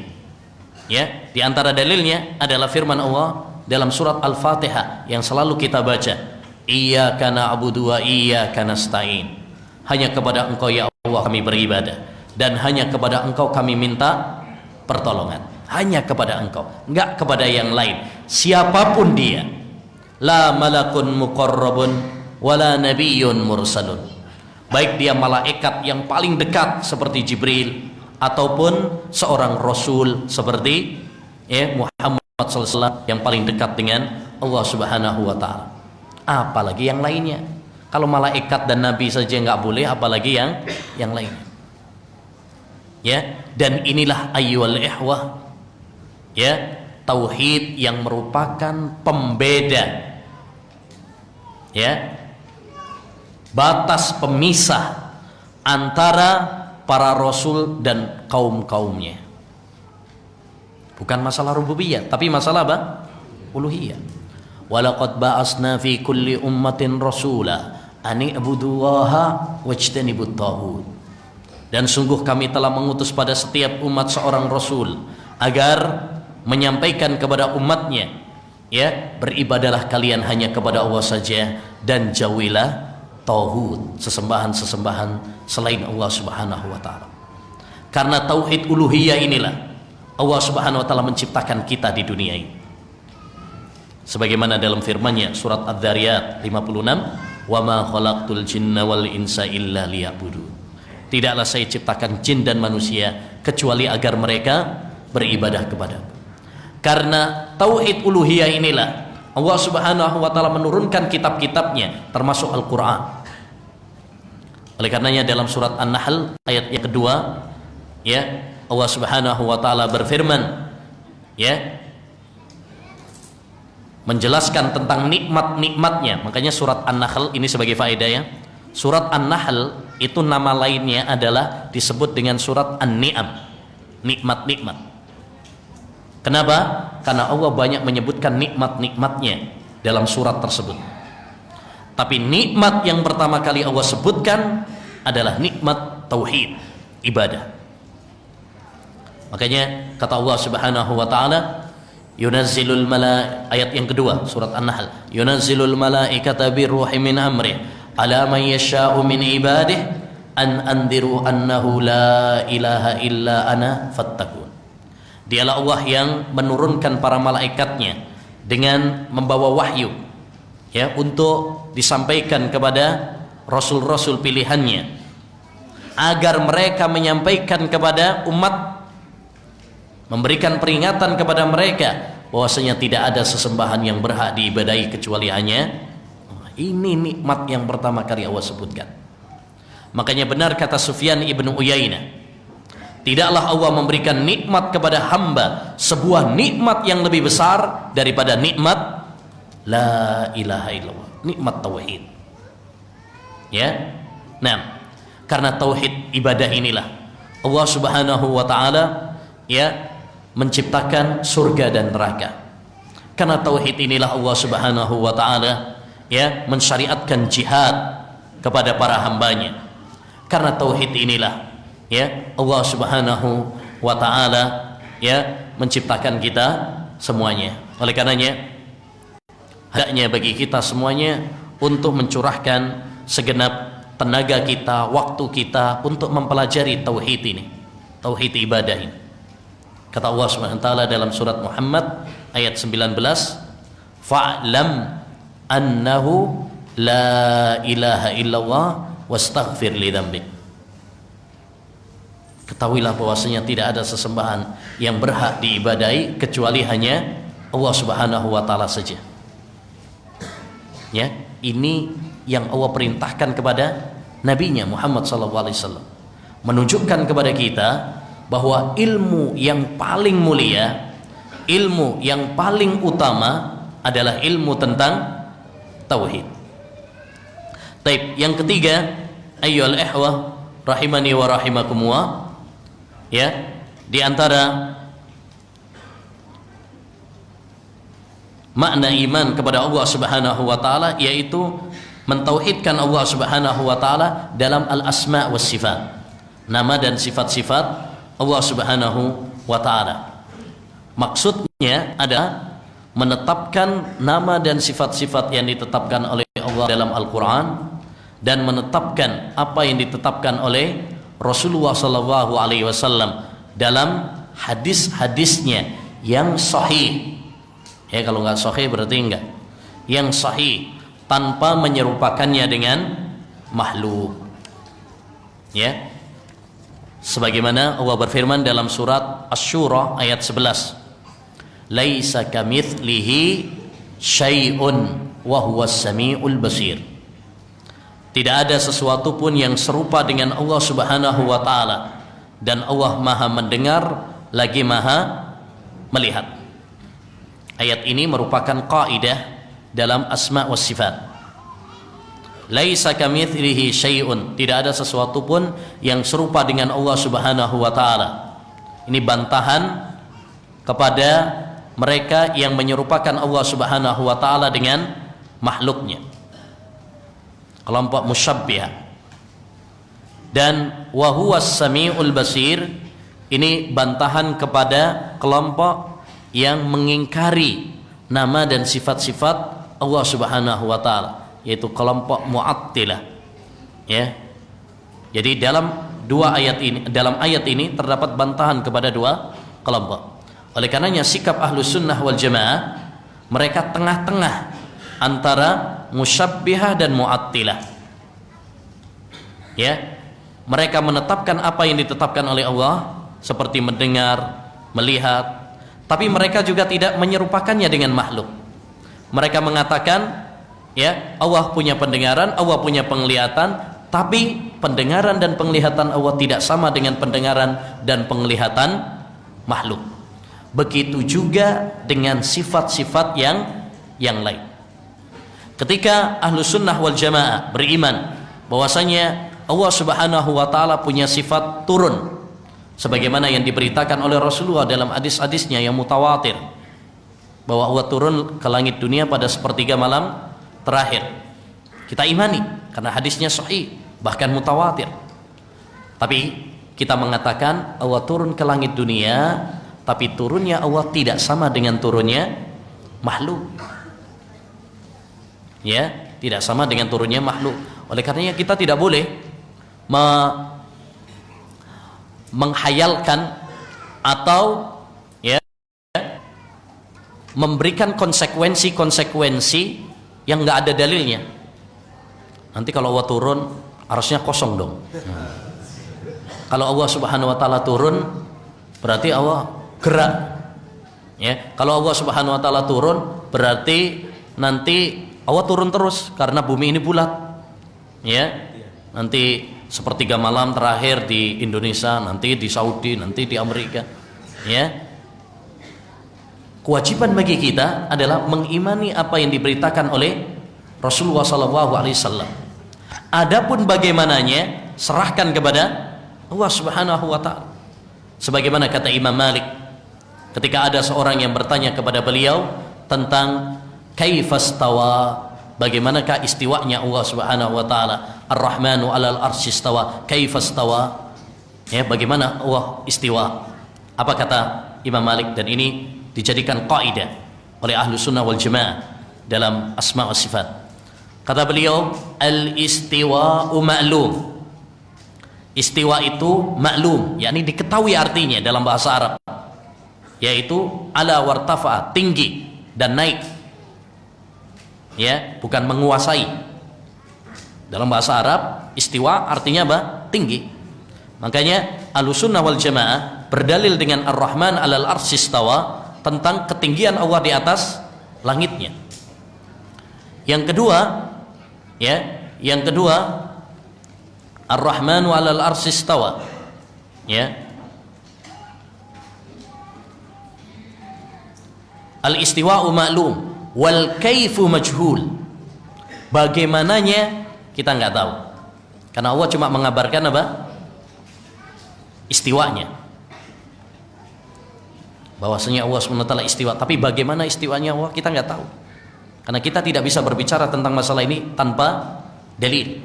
Ya, di antara dalilnya adalah firman Allah dalam surat Al-Fatihah yang selalu kita baca, Iyyaka na'budu wa iyyaka nasta'in. Hanya kepada Engkau ya Allah kami beribadah, dan hanya kepada Engkau kami minta pertolongan. Hanya kepada Engkau, enggak kepada yang lain, siapapun dia. La malakun muqarrabun wala nabiyyun mursalun. Baik dia malaikat yang paling dekat seperti Jibril, ataupun seorang rasul seperti Muhammad SAW yang paling dekat dengan Allah Subhanahu wa taala. Apalagi yang lainnya. Kalau malaikat dan nabi saja nggak boleh, apalagi yang lainnya. Ya, dan inilah ayyuhal ikhwah, ya, tauhid yang merupakan pembeda, ya, batas pemisah antara para rasul dan kaum-kaumnya. Bukan masalah rububiyah, tapi masalah apa? Uluhiyah. Walaqad ba'asna fi kulli ummatin rasula an i'budullaha wajtanibut taghut. Dan sungguh kami telah mengutus pada setiap umat seorang rasul agar menyampaikan kepada umatnya, ya, beribadalah kalian hanya kepada Allah saja dan jauhilah tauhid, sesembahan-sesembahan selain Allah Subhanahu wa taala. Karena tauhid uluhiyah inilah Allah Subhanahu wa taala menciptakan kita di dunia ini. Sebagaimana dalam firman-Nya surat Adz-Dzariyat 56, "Wa ma khalaqtul jinna wal insa illa liya'budun." Tidaklah saya ciptakan jin dan manusia kecuali agar mereka beribadah kepadaku. Karena tauhid uluhiyah inilah Allah Subhanahu wa taala menurunkan kitab-kitabnya termasuk Al-Qur'an. Oleh karenanya dalam surat An-Nahl ayat yang kedua, ya, Allah Subhanahu wa taala berfirman, ya, menjelaskan tentang nikmat-nikmatnya. Makanya surat An-Nahl ini sebagai faedah, ya. Surat An-Nahl itu nama lainnya adalah disebut dengan surat An-Ni'am, nikmat-nikmat. Kenapa? Karena Allah banyak menyebutkan nikmat-nikmatnya dalam surat tersebut. Tapi nikmat yang pertama kali Allah sebutkan adalah nikmat tauhid, ibadah. Makanya kata Allah Subhanahu wa taala, yunazzilul ayat yang kedua surat An-Nahl, yunazzilul malaikata birruhi min amri ala man yasha'u min ibadihi an andiru annahu la ilaha illa ana fattaqun. Dialah Allah yang menurunkan para malaikatnya dengan membawa wahyu, ya, untuk disampaikan kepada rasul-rasul pilihannya agar mereka menyampaikan kepada umat, memberikan peringatan kepada mereka bahwasanya tidak ada sesembahan yang berhak diibadahi kecuali hanya. Ini nikmat yang pertama kali Allah sebutkan. Makanya benar kata Sufyan ibnu Uyainah, tidaklah Allah memberikan nikmat kepada hamba sebuah nikmat yang lebih besar daripada nikmat la ilaha illallah, nikmat tauhid. Ya. Nah, karena tauhid ibadah inilah Allah Subhanahu wa taala, ya, menciptakan surga dan neraka. Karena tauhid inilah Allah Subhanahu wa taala, ya, mensyariatkan jihad kepada para hambanya. Karena tauhid inilah, ya, Allah Subhanahu wa taala, ya, menciptakan kita semuanya. Oleh karenanya hendaknya bagi kita semuanya untuk mencurahkan segenap tenaga kita, waktu kita untuk mempelajari tauhid ini, tauhid ibadah ini. Kata Allah Subhanahu wa taala dalam surat Muhammad ayat 19, fa'lam annahu la ilaha illallah wastaghfir li dzambik. Ketahuilah bahwasanya tidak ada sesembahan yang berhak diibadahi kecuali hanya Allah Subhanahu wa taala saja. Ya, ini yang Allah perintahkan kepada nabinya Muhammad sallallahu alaihi wasallam, menunjukkan kepada kita bahwa ilmu yang paling mulia, ilmu yang paling utama adalah ilmu tentang tauhid. Taib, yang ketiga, ayyuhal ikhwah rahimani wa rahimakumullah, ya, di antara makna iman kepada Allah Subhanahu wa taala, yaitu mentauhidkan Allah Subhanahu wa taala dalam al-asma was sifat, nama dan sifat-sifat Allah Subhanahu wa taala. Maksudnya adalah menetapkan nama dan sifat-sifat yang ditetapkan oleh Allah dalam Al-Qur'an, dan menetapkan apa yang ditetapkan oleh Rasulullah sallallahu alaihi wasallam dalam hadis-hadisnya yang sahih. Ya, kalau nggak sahih berarti enggak. Yang sahih tanpa menyerupakannya dengan makhluk. Ya. Sebagaimana Allah berfirman dalam surat Asy-Syura ayat 11. Laisa kamitslihi syai'un wa huwas samiul basir. Tidak ada sesuatu pun yang serupa dengan Allah Subhanahu wa taala, dan Allah Maha mendengar lagi Maha melihat. Ayat ini merupakan kaidah dalam asma was sifat. Laisa kamitslihi syai'un, tidak ada sesuatu pun yang serupa dengan Allah Subhanahu wa taala. Ini bantahan kepada mereka yang menyerupakan Allah Subhanahu wa taala dengan makhluknya, kelompok musyabbihah. Dan wa huwas samiul basir, ini bantahan kepada kelompok yang mengingkari nama dan sifat-sifat Allah Subhanahu wa taala, yaitu kelompok Mu'attilah. Ya. Jadi dalam ayat ini terdapat bantahan kepada dua kelompok. Oleh karenanya sikap Ahlus Sunnah wal Jamaah, mereka tengah-tengah antara musyabbihah dan Mu'attilah. Ya. Mereka menetapkan apa yang ditetapkan oleh Allah seperti mendengar, melihat, tapi mereka juga tidak menyerupakannya dengan makhluk. Mereka mengatakan, ya, Allah punya pendengaran, Allah punya penglihatan, tapi pendengaran dan penglihatan Allah tidak sama dengan pendengaran dan penglihatan makhluk. Begitu juga dengan sifat-sifat yang lain. Ketika Ahlus Sunnah wal Jamaah beriman bahwasanya Allah Subhanahu wa taala punya sifat turun, sebagaimana yang diberitakan oleh Rasulullah dalam hadis-hadisnya yang mutawatir, bahwa Allah turun ke langit dunia pada sepertiga malam terakhir. Kita imani karena hadisnya sahih, bahkan mutawatir. Tapi kita mengatakan Allah turun ke langit dunia, tapi turunnya Allah tidak sama dengan turunnya makhluk. Ya, tidak sama dengan turunnya makhluk. Oleh karenanya kita tidak boleh menghayalkan atau ya memberikan konsekuensi yang nggak ada dalilnya. Nanti kalau Allah turun arusnya kosong dong. Kalau Allah Subhanahu wa taala turun berarti Allah gerak. Ya, kalau Allah Subhanahu wa taala turun berarti nanti Allah turun terus karena bumi ini bulat. Ya. Nanti sepertiga malam terakhir di Indonesia, nanti di Saudi, nanti di Amerika. Ya. Kewajiban bagi kita adalah mengimani apa yang diberitakan oleh Rasulullah SAW. Adapun bagaimananya serahkan kepada Allah Subhanahu wa taala. Sebagaimana kata Imam Malik ketika ada seorang yang bertanya kepada beliau tentang kaifastawa, bagaimanakah istiwanya Allah Subhanahu wa taala? Ar-Rahmanu 'alal arsy istawa, kaifastawa? Ya, bagaimana Allah istiwa? Apa kata Imam Malik, dan ini dijadikan kaidah oleh Ahlus Sunnah wal Jamaah dalam asma wa sifat. Kata beliau, al-istiwa'u ma'lum. Istiwa itu maklum, yakni diketahui artinya dalam bahasa Arab, yaitu ala wartafa, tinggi dan naik. Ya, bukan menguasai. Dalam bahasa Arab, istiwa artinya apa? Tinggi. Makanya Ahlussunnah wal Jamaah berdalil dengan Ar-Rahman 'alal arsy istawa tentang ketinggian Allah di atas langitnya. Yang kedua, ya, yang kedua, Ar-Rahmanu 'alal arsy istawa. Ya. Al-istiwa'u ma'lum wal kaifu majhul. Bagaimananya kita nggak tahu. Karena Allah cuma mengabarkan apa? Istiwanya. bahwasanya Allah SWT istiwa. Tapi bagaimana istiwanya Allah kita nggak tahu, karena kita tidak bisa berbicara tentang masalah ini tanpa dalil.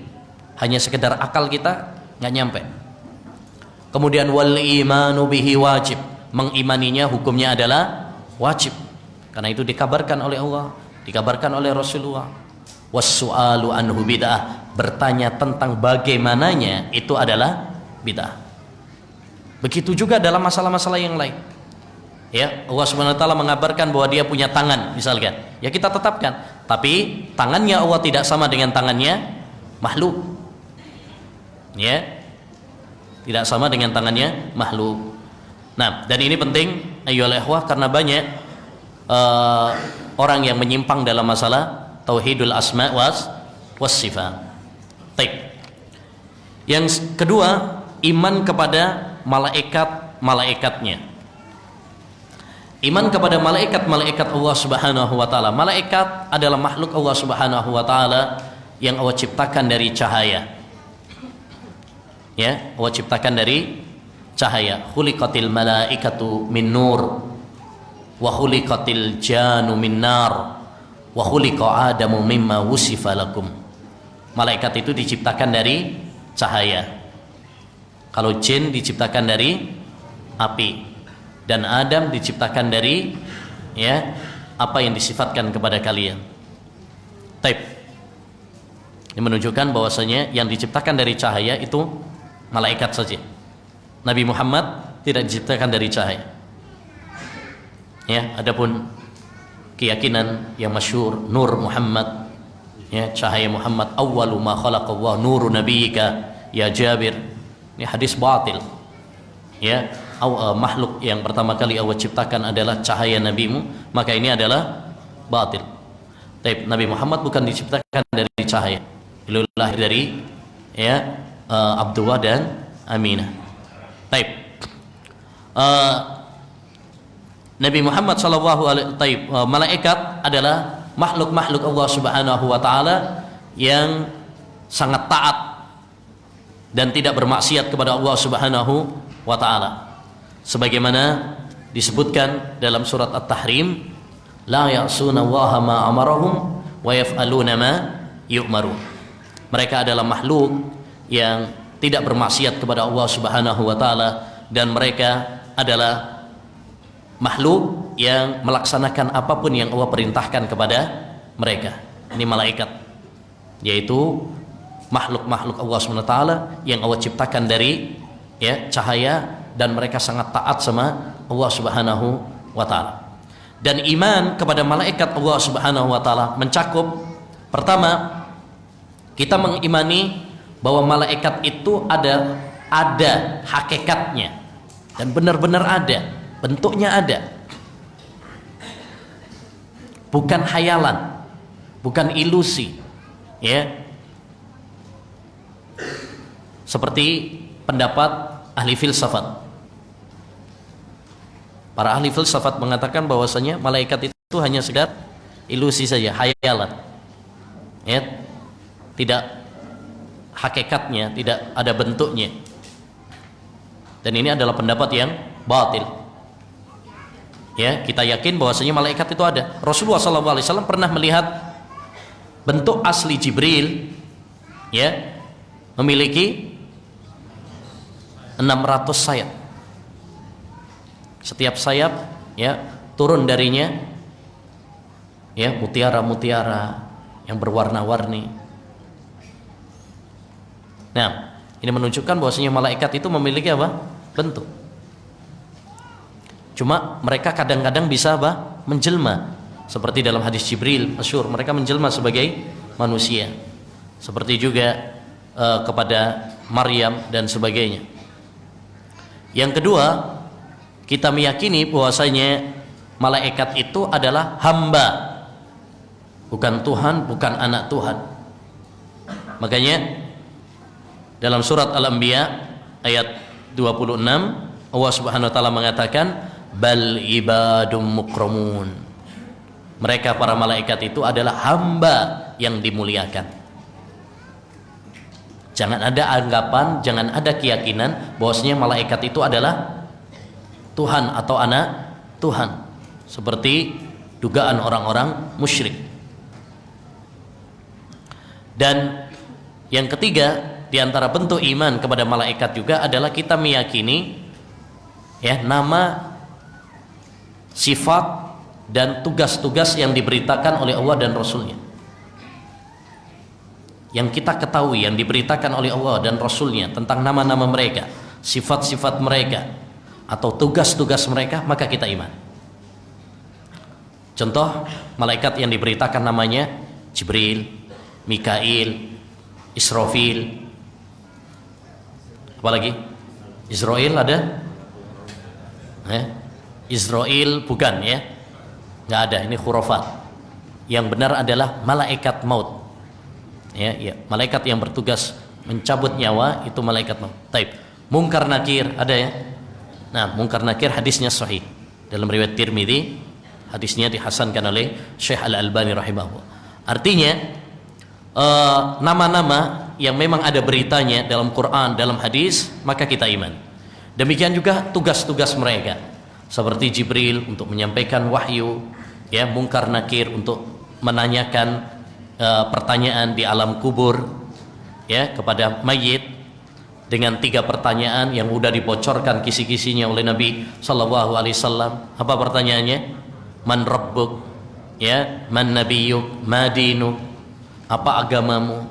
Hanya sekedar akal kita nggak nyampe. Kemudian wal imanu bihi wajib, mengimaninya hukumnya adalah wajib, karena itu dikabarkan oleh Allah, dikabarkan oleh Rasulullah. Wassu'alu anhu bid'ah, bertanya tentang bagaimananya itu adalah bid'ah. Begitu juga dalam masalah-masalah yang lain. Ya, Allah Subhanahu wa taala mengabarkan bahwa Dia punya tangan misalkan. Ya kita tetapkan, tapi tangannya Allah tidak sama dengan tangannya makhluk. Ya. Tidak sama dengan tangannya makhluk. Nah, dan ini penting ayyuhal ikhwah, karena banyak orang yang menyimpang dalam masalah tauhidul asma was sifat. Baik. Yang kedua, iman kepada malaikat-malaikatnya. Iman kepada malaikat-malaikat Allah Subhanahu wa taala. Malaikat adalah makhluk Allah Subhanahu wa taala yang Allah ciptakan dari cahaya. Ya, Allah ciptakan dari cahaya. Khuliqatil malaikatu min nur wa khuliqatil janu min nar wa khuliqa adamu mimma wusifa lakum. Malaikat itu diciptakan dari cahaya. Kalau jin diciptakan dari api, dan Adam diciptakan dari apa yang disifatkan kepada kalian. Taib. Ini menunjukkan bahwasanya yang diciptakan dari cahaya itu malaikat saja. Nabi Muhammad tidak diciptakan dari cahaya. Ya, adapun keyakinan yang masyhur Nur Muhammad, cahaya Muhammad, awwalu ma khalaqallahu nuru nabiyyika ya Jabir. Ini hadis batil. Makhluk yang pertama kali Allah ciptakan adalah cahaya nabimu, maka ini adalah batil. Taib, Nabi Muhammad bukan diciptakan dari cahaya. Beliau lahir dari Abdullah dan Aminah. Taib. Nabi Muhammad malaikat adalah makhluk-makhluk Allah Subhanahu wa taala yang sangat taat dan tidak bermaksiat kepada Allah Subhanahu wa taala. Sebagaimana disebutkan dalam surat At-Tahrim, la ya'suna Allaha ma amarahum wa yaf'aluna ma yu'maru. Mereka adalah makhluk yang tidak bermaksiat kepada Allah Subhanahu wa taala, dan mereka adalah makhluk yang melaksanakan apapun yang Allah perintahkan kepada mereka. Ini malaikat, yaitu makhluk-makhluk Allah Subhanahu wa taala yang Allah ciptakan dari cahaya, dan mereka sangat taat sama Allah Subhanahu wa taala. Dan iman kepada malaikat Allah Subhanahu wa taala mencakup, pertama, kita mengimani bahwa malaikat itu ada hakikatnya, dan benar-benar ada, bentuknya ada, bukan khayalan, bukan ilusi, seperti pendapat ahli filsafat. Para ahli filsafat mengatakan bahwasanya malaikat itu hanya sekedar ilusi saja, khayalan, tidak hakikatnya, tidak ada bentuknya. Dan ini adalah pendapat yang batil. Kita yakin bahwasanya malaikat itu ada. Rasulullah SAW pernah melihat bentuk asli Jibril, memiliki 600 sayap. Setiap sayap turun darinya mutiara-mutiara yang berwarna-warni. Nah, ini menunjukkan bahwasanya malaikat itu memiliki bentuk. Cuma mereka kadang-kadang bisa menjelma, seperti dalam hadis Jibril masyhur, mereka menjelma sebagai manusia. Seperti juga kepada Maryam dan sebagainya. Yang kedua, kita meyakini bahwasanya malaikat itu adalah hamba, bukan Tuhan, bukan anak Tuhan. Makanya dalam surat Al-Anbiya ayat 26 Allah Subhanahu wa taala mengatakan bal ibadum mukramun. Mereka para malaikat itu adalah hamba yang dimuliakan. Jangan ada anggapan, jangan ada keyakinan bahwasanya malaikat itu adalah Tuhan atau anak Tuhan, seperti dugaan orang-orang musyrik. Dan yang ketiga di antara bentuk iman kepada malaikat juga adalah kita meyakini ya nama, sifat dan tugas-tugas yang diberitakan oleh Allah dan Rasulnya. Yang kita ketahui yang diberitakan oleh Allah dan Rasulnya tentang nama-nama mereka, sifat-sifat mereka, atau tugas-tugas mereka, maka kita iman. Contoh, malaikat yang diberitakan namanya Jibril, Mikail, Israfil, apalagi? Israel ada? Israel bukan ya, nggak ada, ini khurafat. Yang benar adalah malaikat maut. Ya, malaikat yang bertugas mencabut nyawa itu malaikat maut. Taib. Munkar Nakir ada ya? Nah, Munkar Nakir hadisnya sahih dalam riwayat Tirmidzi, hadisnya dihasankan oleh Syekh Al-Albani rahimahullah. Artinya nama-nama yang memang ada beritanya dalam Quran, dalam hadis, maka kita iman. Demikian juga tugas-tugas mereka, seperti Jibril untuk menyampaikan wahyu, ya, Munkar Nakir untuk menanyakan pertanyaan di alam kubur, ya, kepada mayit dengan 3 pertanyaan yang sudah dibocorkan kisi-kisinya oleh Nabi Sallallahu Alaihi Wasallam. Apa pertanyaannya? Man rabbuk, ya, man nabiyyuk, ma dinuk, apa agamamu,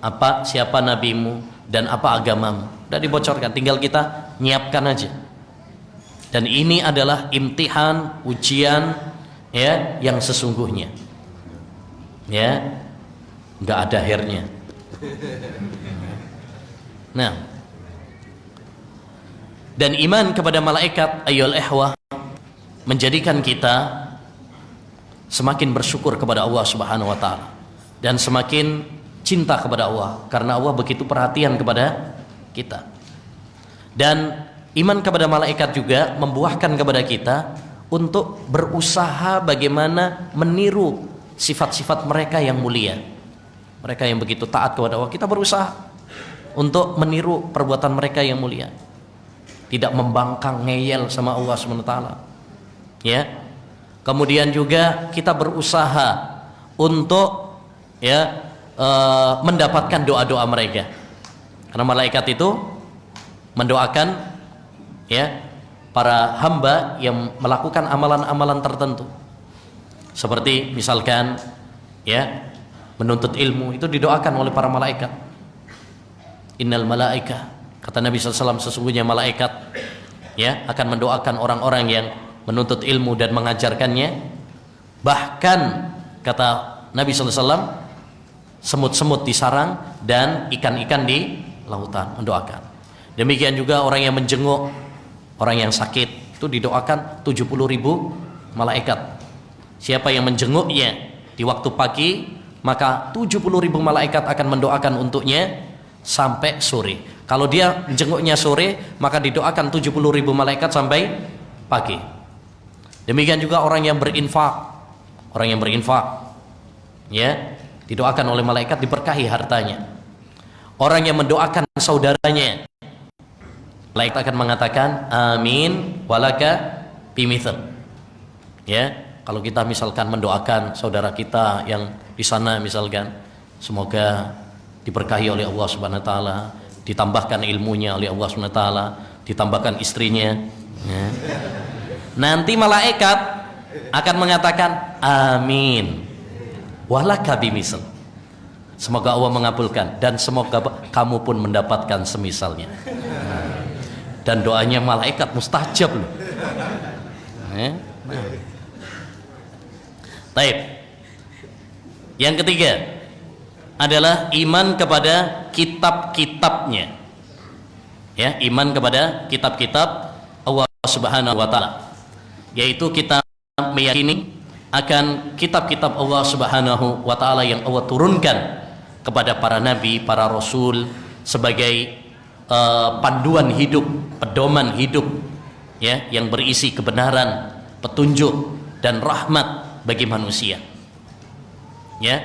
apa siapa nabimu, dan apa agamamu. Sudah dibocorkan, tinggal kita nyiapkan aja. Dan ini adalah imtihan, ujian, ya, yang sesungguhnya. Ya, nggak ada akhirnya. Nah, dan iman kepada malaikat ayyul ihwah menjadikan kita semakin bersyukur kepada Allah Subhanahu wa taala dan semakin cinta kepada Allah karena Allah begitu perhatian kepada kita. Dan iman kepada malaikat juga membuahkan kepada kita untuk berusaha bagaimana meniru sifat-sifat mereka yang mulia, mereka yang begitu taat kepada Allah. Kita berusaha untuk meniru perbuatan mereka yang mulia, tidak membangkang ngeyel sama Allah SWT, ya. Kemudian juga kita berusaha untuk, ya, mendapatkan doa-doa mereka, karena malaikat itu mendoakan, ya, para hamba yang melakukan amalan-amalan tertentu. Seperti misalkan, ya, menuntut ilmu itu didoakan oleh para malaikat. Innal malaika, kata Nabi SAW, sesungguhnya malaikat, ya, akan mendoakan orang-orang yang menuntut ilmu dan mengajarkannya. Bahkan kata Nabi SAW, semut-semut di sarang dan ikan-ikan di lautan mendoakan. Demikian juga orang yang menjenguk orang yang sakit itu didoakan 70.000 malaikat. Siapa yang menjenguknya di waktu pagi, maka 70.000 malaikat akan mendoakan untuknya sampai sore. Kalau dia menjenguknya sore, maka didoakan 70.000 malaikat sampai pagi. Demikian juga orang yang berinfak, ya, didoakan oleh malaikat diberkahi hartanya. Orang yang mendoakan saudaranya, malaikat akan mengatakan amin walaka bimithal. Ya, kalau kita misalkan mendoakan saudara kita yang di sana, misalkan semoga diberkahi oleh Allah Subhanahu wa taala, ditambahkan ilmunya oleh Allah Subhanahu wa taala, ditambahkan istrinya, ya. Nanti malaikat akan mengatakan amin walaka bimisal. Semoga Allah mengabulkan dan semoga kamu pun mendapatkan semisalnya. Dan doanya malaikat mustajab loh. Baik. Yang ketiga adalah iman kepada kitab-kitabnya. Ya, iman kepada kitab-kitab Allah Subhanahu wa taala. Yaitu kita meyakini akan kitab-kitab Allah Subhanahu wa taala yang Allah turunkan kepada para nabi, para rasul sebagai panduan hidup, pedoman hidup, ya, yang berisi kebenaran, petunjuk dan rahmat bagi manusia. Ya.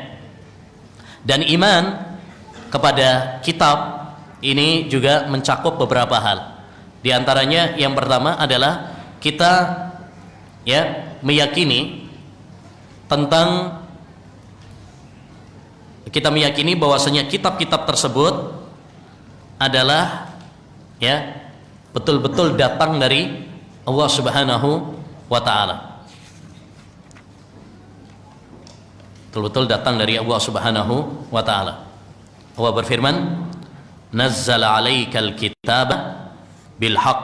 Dan iman kepada kitab ini juga mencakup beberapa hal. Di antaranya yang pertama adalah kita ya meyakini tentang, kita meyakini bahwasanya kitab-kitab tersebut adalah ya betul-betul datang dari Allah Subhanahu wa taala. Betul-betul datang dari Allah Subhanahu wa taala. Allah berfirman, "Nazzala 'alaikal kitaba bil haqq."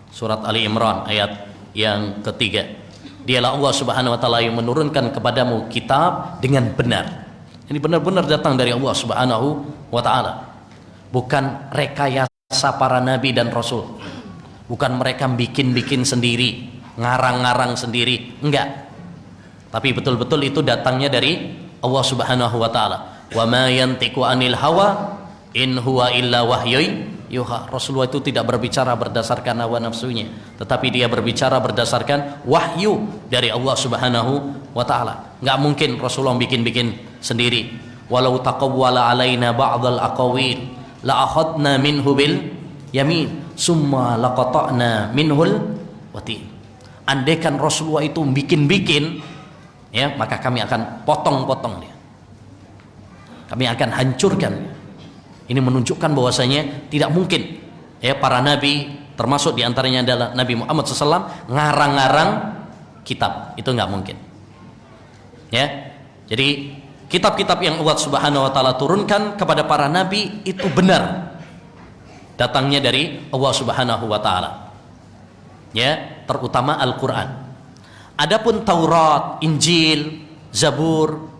Surat Ali Imran ayat yang ketiga. Dialah Allah Subhanahu wa taala yang menurunkan kepadamu kitab dengan benar. Ini benar-benar datang dari Allah Subhanahu wa taala. Bukan rekayasa para nabi dan rasul. Bukan mereka bikin-bikin sendiri, ngarang-ngarang sendiri, enggak. Tapi betul-betul itu datangnya dari Allah Subhanahu wa taala. Wa ma yantiqu 'anil hawa in huwa illa wahyun yuha. Rasulullah itu tidak berbicara berdasarkan hawa nafsunya, tetapi dia berbicara berdasarkan wahyu dari Allah Subhanahu wa taala. Enggak mungkin Rasulullah bikin-bikin sendiri. Walau taqawwala alaina ba'dal aqawil la akhadna minhu bil yamin summa laqata'na minhul watin. Andaikan Rasulullah itu bikin-bikin, ya, maka kami akan potong-potong dia. Kami akan hancurkan. Ini menunjukkan bahwasanya tidak mungkin ya para nabi, termasuk diantaranya adalah Nabi Muhammad SAW, ngarang-ngarang kitab. Itu nggak mungkin. Ya, jadi kitab-kitab yang Allah Subhanahu wa taala turunkan kepada para nabi itu benar datangnya dari Allah Subhanahu wa taala. Ya, terutama Al-Qur'an. Adapun Taurat, Injil, Zabur,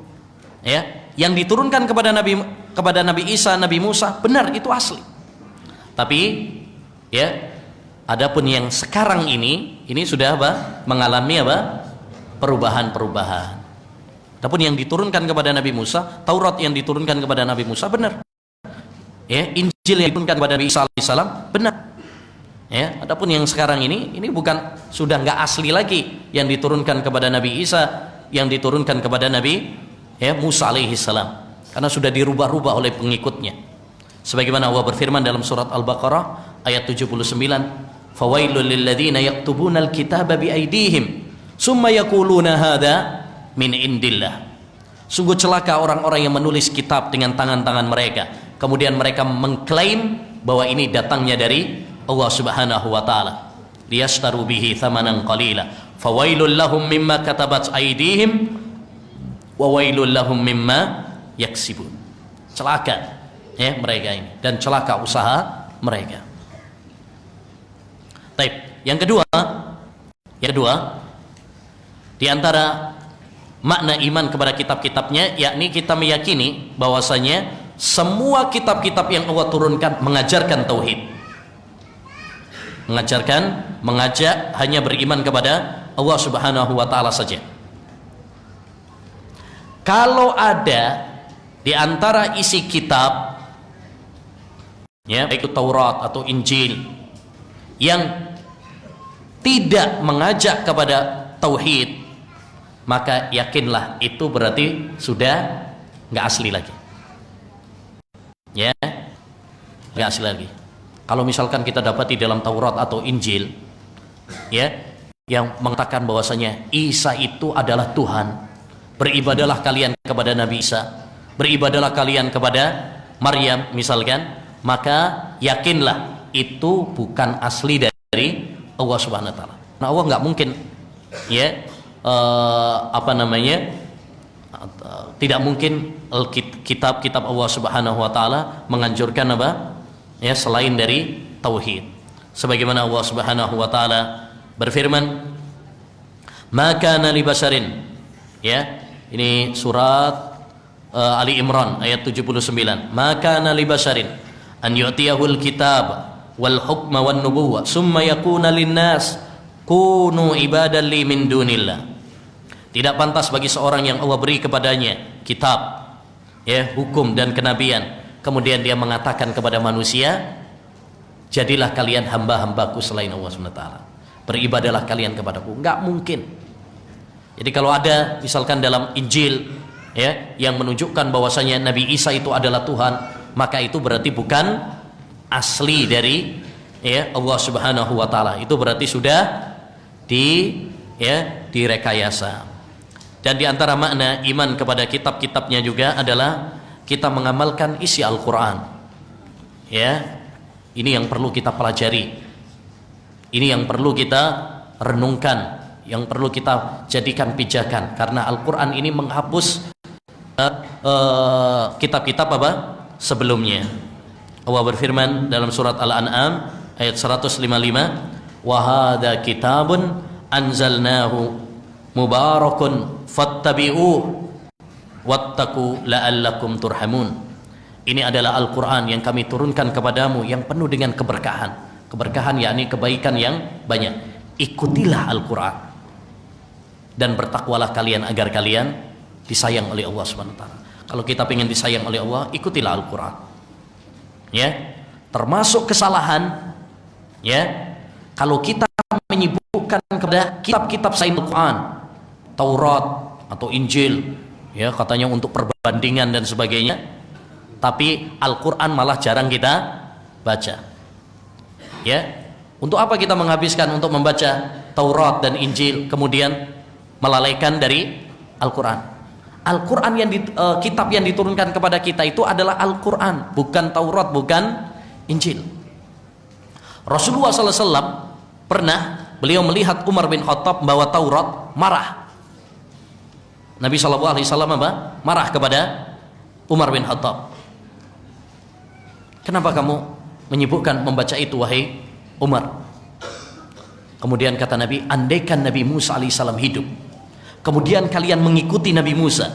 ya, yang diturunkan kepada Nabi Isa, Nabi Musa, benar itu asli. Tapi ya, adapun yang sekarang ini sudah apa? Mengalami apa? Perubahan-perubahan. Adapun yang diturunkan kepada Nabi Musa, Taurat yang diturunkan kepada Nabi Musa benar. Ya, Injil yang diturunkan kepada Nabi Isa alaihissalam benar. Ya, adapun yang sekarang ini bukan, sudah nggak asli lagi yang diturunkan kepada Nabi Isa, yang diturunkan kepada Nabi ya Musa alaihissalam, karena sudah dirubah-rubah oleh pengikutnya. Sebagaimana Allah berfirman dalam surat Al-Baqarah ayat 79, "Fawailul lil ladzina yaktubuna al-kitaba bi aydihim, summa yaquluna hadza min indillah." Sungguh celaka orang-orang yang menulis kitab dengan tangan-tangan mereka, kemudian mereka mengklaim bahwa ini datangnya dari Allah Subhanahu wa taala. Liyashtaru bihi thamanan qalila. Fawailul lahum mimma katabat aydihim wa wailul lahum mimma yaksibun. Celaka ya mereka ini, dan celaka usaha mereka. Baik, yang kedua di antara makna iman kepada kitab-kitabnya, yakni kita meyakini bahwasanya semua kitab-kitab yang Allah turunkan mengajarkan tauhid. Mengajak hanya beriman kepada Allah Subhanahu wa taala saja. Kalau ada di antara isi kitab ya, baik itu Taurat atau Injil, yang tidak mengajak kepada tauhid, maka yakinlah itu berarti sudah nggak asli lagi. Ya, nggak asli lagi. Kalau misalkan kita dapati dalam Taurat atau Injil ya, yang mengatakan bahwasanya Isa itu adalah Tuhan, beribadahlah kalian kepada Nabi Isa, beribadahlah kalian kepada Maryam misalkan, maka yakinlah itu bukan asli dari Allah Subhanahu wa taala. Nah, Allah nggak mungkin ya tidak mungkin kitab-kitab Allah Subhanahu wa taala menganjurkan apa? Ya, selain dari tauhid. Sebagaimana Allah Subhanahu wa taala berfirman, "Ma kana li basharin." Ya, ini surat Ali Imran ayat 79. "Ma kana li basharin an yu'tiyahul kitab wal hukma wan nubuwah summa yakuna linnas kunu ibadan li min dunillah." Tidak pantas bagi seorang yang Allah beri kepadanya kitab, ya, hukum dan kenabian, kemudian dia mengatakan kepada manusia, jadilah kalian hamba-hambaku selain Allah SWT, beribadalah kalian kepadaku. Enggak mungkin. Jadi kalau ada misalkan dalam Injil ya, yang menunjukkan bahwasanya Nabi Isa itu adalah Tuhan, maka itu berarti bukan asli dari ya Allah Subhanahu wa taala. Itu berarti sudah ya direkayasa. Dan di antara makna iman kepada kitab-kitabnya juga adalah kita mengamalkan isi Al-Qur'an. Ya, ini yang perlu kita pelajari. Ini yang perlu kita renungkan, yang perlu kita jadikan pijakan, karena Al-Qur'an ini menghapus kitab-kitab apa sebelumnya. Allah berfirman dalam surat Al-An'am ayat 155, wa hadza kitabun anzalnahu mubarakun fattabi'uh wattaqu la'allakum turhamun. Ini adalah Al-Qur'an yang kami turunkan kepadamu yang penuh dengan keberkahan. Keberkahan yakni kebaikan yang banyak. Ikutilah Al-Qur'an dan bertakwalah kalian agar kalian disayang oleh Allah Subhanahu wa taala. Kalau kita ingin disayang oleh Allah, ikutilah Al-Qur'an. Ya, termasuk kesalahan ya kalau kita menyibukkan kepada kitab-kitab selain Al-Qur'an, Taurat atau Injil, ya katanya untuk perbandingan dan sebagainya, tapi Al-Qur'an malah jarang kita baca. Ya, untuk apa kita menghabiskan untuk membaca Taurat dan Injil kemudian melalaikan dari Al-Qur'an? Al-Quran kitab yang diturunkan kepada kita itu adalah Al-Quran, bukan Taurat, bukan Injil. Rasulullah SAW pernah beliau melihat Umar bin Khattab membawa Taurat, marah. Nabi SAW apa? Marah kepada Umar bin Khattab. Kenapa kamu menyibukkan membaca itu wahai Umar? Kemudian kata Nabi, andaikan Nabi Musa alaihissalam hidup, kemudian kalian mengikuti Nabi Musa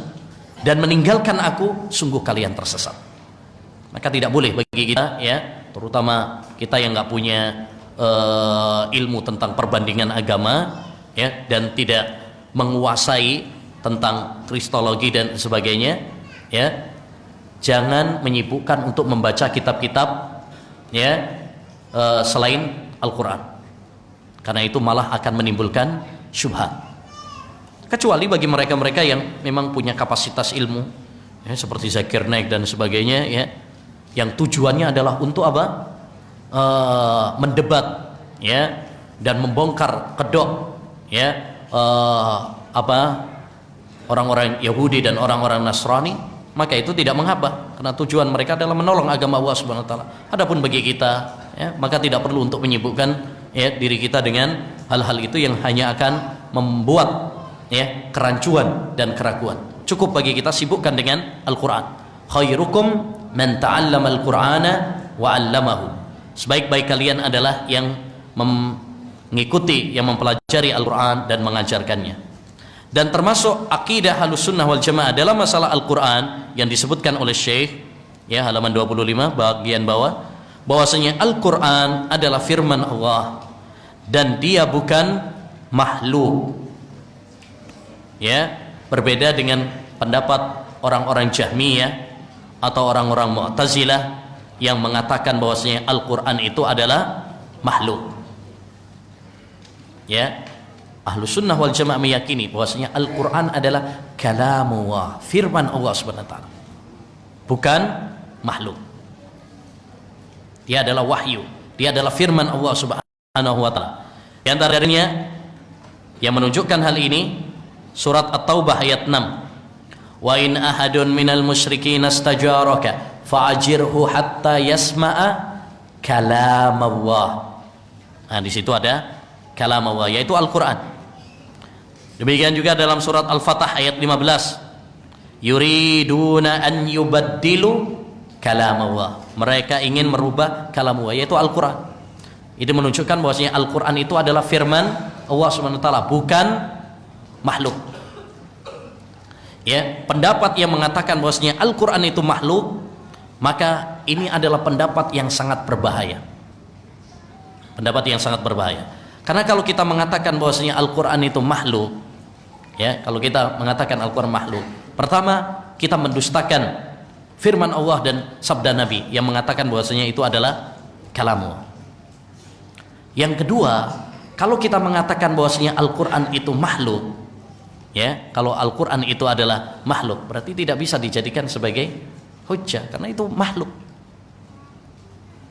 dan meninggalkan aku, sungguh kalian tersesat. Maka tidak boleh bagi kita, ya, terutama kita yang nggak punya ilmu tentang perbandingan agama, ya, dan tidak menguasai tentang kristologi dan sebagainya, ya, jangan menyibukkan untuk membaca kitab-kitab, ya, selain Al-Quran, karena itu malah akan menimbulkan syubhat. Kecuali bagi mereka-mereka yang memang punya kapasitas ilmu, ya, seperti Zakir Naik dan sebagainya, ya, yang tujuannya adalah untuk apa? Mendebat, ya, dan membongkar kedok, ya, orang-orang Yahudi dan orang-orang Nasrani, maka itu tidak mengapa, karena tujuan mereka adalah menolong agama Allah Subhanahu wa taala. Adapun bagi kita, ya, maka tidak perlu untuk menyibukkan, ya, diri kita dengan hal-hal itu yang hanya akan membuat, ya, kerancuan dan keraguan. Cukup bagi kita sibukkan dengan Al-Quran. Khairukum man ta'allama al-Qur'ana wa 'allamahu. Sebaik-baik kalian adalah yang mengikuti, yang mempelajari Al-Quran dan mengajarkannya. Dan termasuk akidah Ahlussunnah wal Jamaah dalam masalah Al-Quran yang disebutkan oleh Syekh, ya, halaman 25 bagian bawah, bahwasanya Al-Quran adalah firman Allah dan dia bukan makhluk. Ya, berbeda dengan pendapat orang-orang Jahmiyah atau orang-orang Mu'tazilah yang mengatakan bahwasanya Al-Quran itu adalah makhluk. Ya, Ahlussunnah wal Jamaah meyakini bahwasanya Al-Quran adalah kalamullah, firman Allah Subhanahu wa taala, bukan makhluk. Dia adalah wahyu, dia adalah firman Allah Subhanahu wa taala. Di antaranya yang menunjukkan hal ini surat At-Taubah ayat 6. Wa in ahadun minal musyrikin astajaraka fa'ajirhu hatta yasma'a kalam Allah. Nah, di situ ada kalam Allah, yaitu Al-Quran. Demikian juga dalam surat Al-Fatah ayat 15. Yuriduna an yubaddilu kalam Allah. Mereka ingin merubah kalam Allah, yaitu Al-Quran. Itu menunjukkan bahwasanya Al-Quran itu adalah firman Allah Subhanahu wa taala, bukan makhluk. Ya, pendapat yang mengatakan bahwasanya Al-Quran itu makhluk, maka ini adalah pendapat yang sangat berbahaya. Pendapat yang sangat berbahaya. Karena kalau kita mengatakan bahwasanya Al-Quran itu makhluk, ya, kalau kita mengatakan Al-Quran makhluk, pertama kita mendustakan firman Allah dan sabda Nabi yang mengatakan bahwasanya itu adalah kalamullah. Yang kedua, kalau kita mengatakan bahwasanya Al-Quran itu makhluk, ya, kalau Al-Quran itu adalah makhluk, berarti tidak bisa dijadikan sebagai hujjah, karena itu makhluk,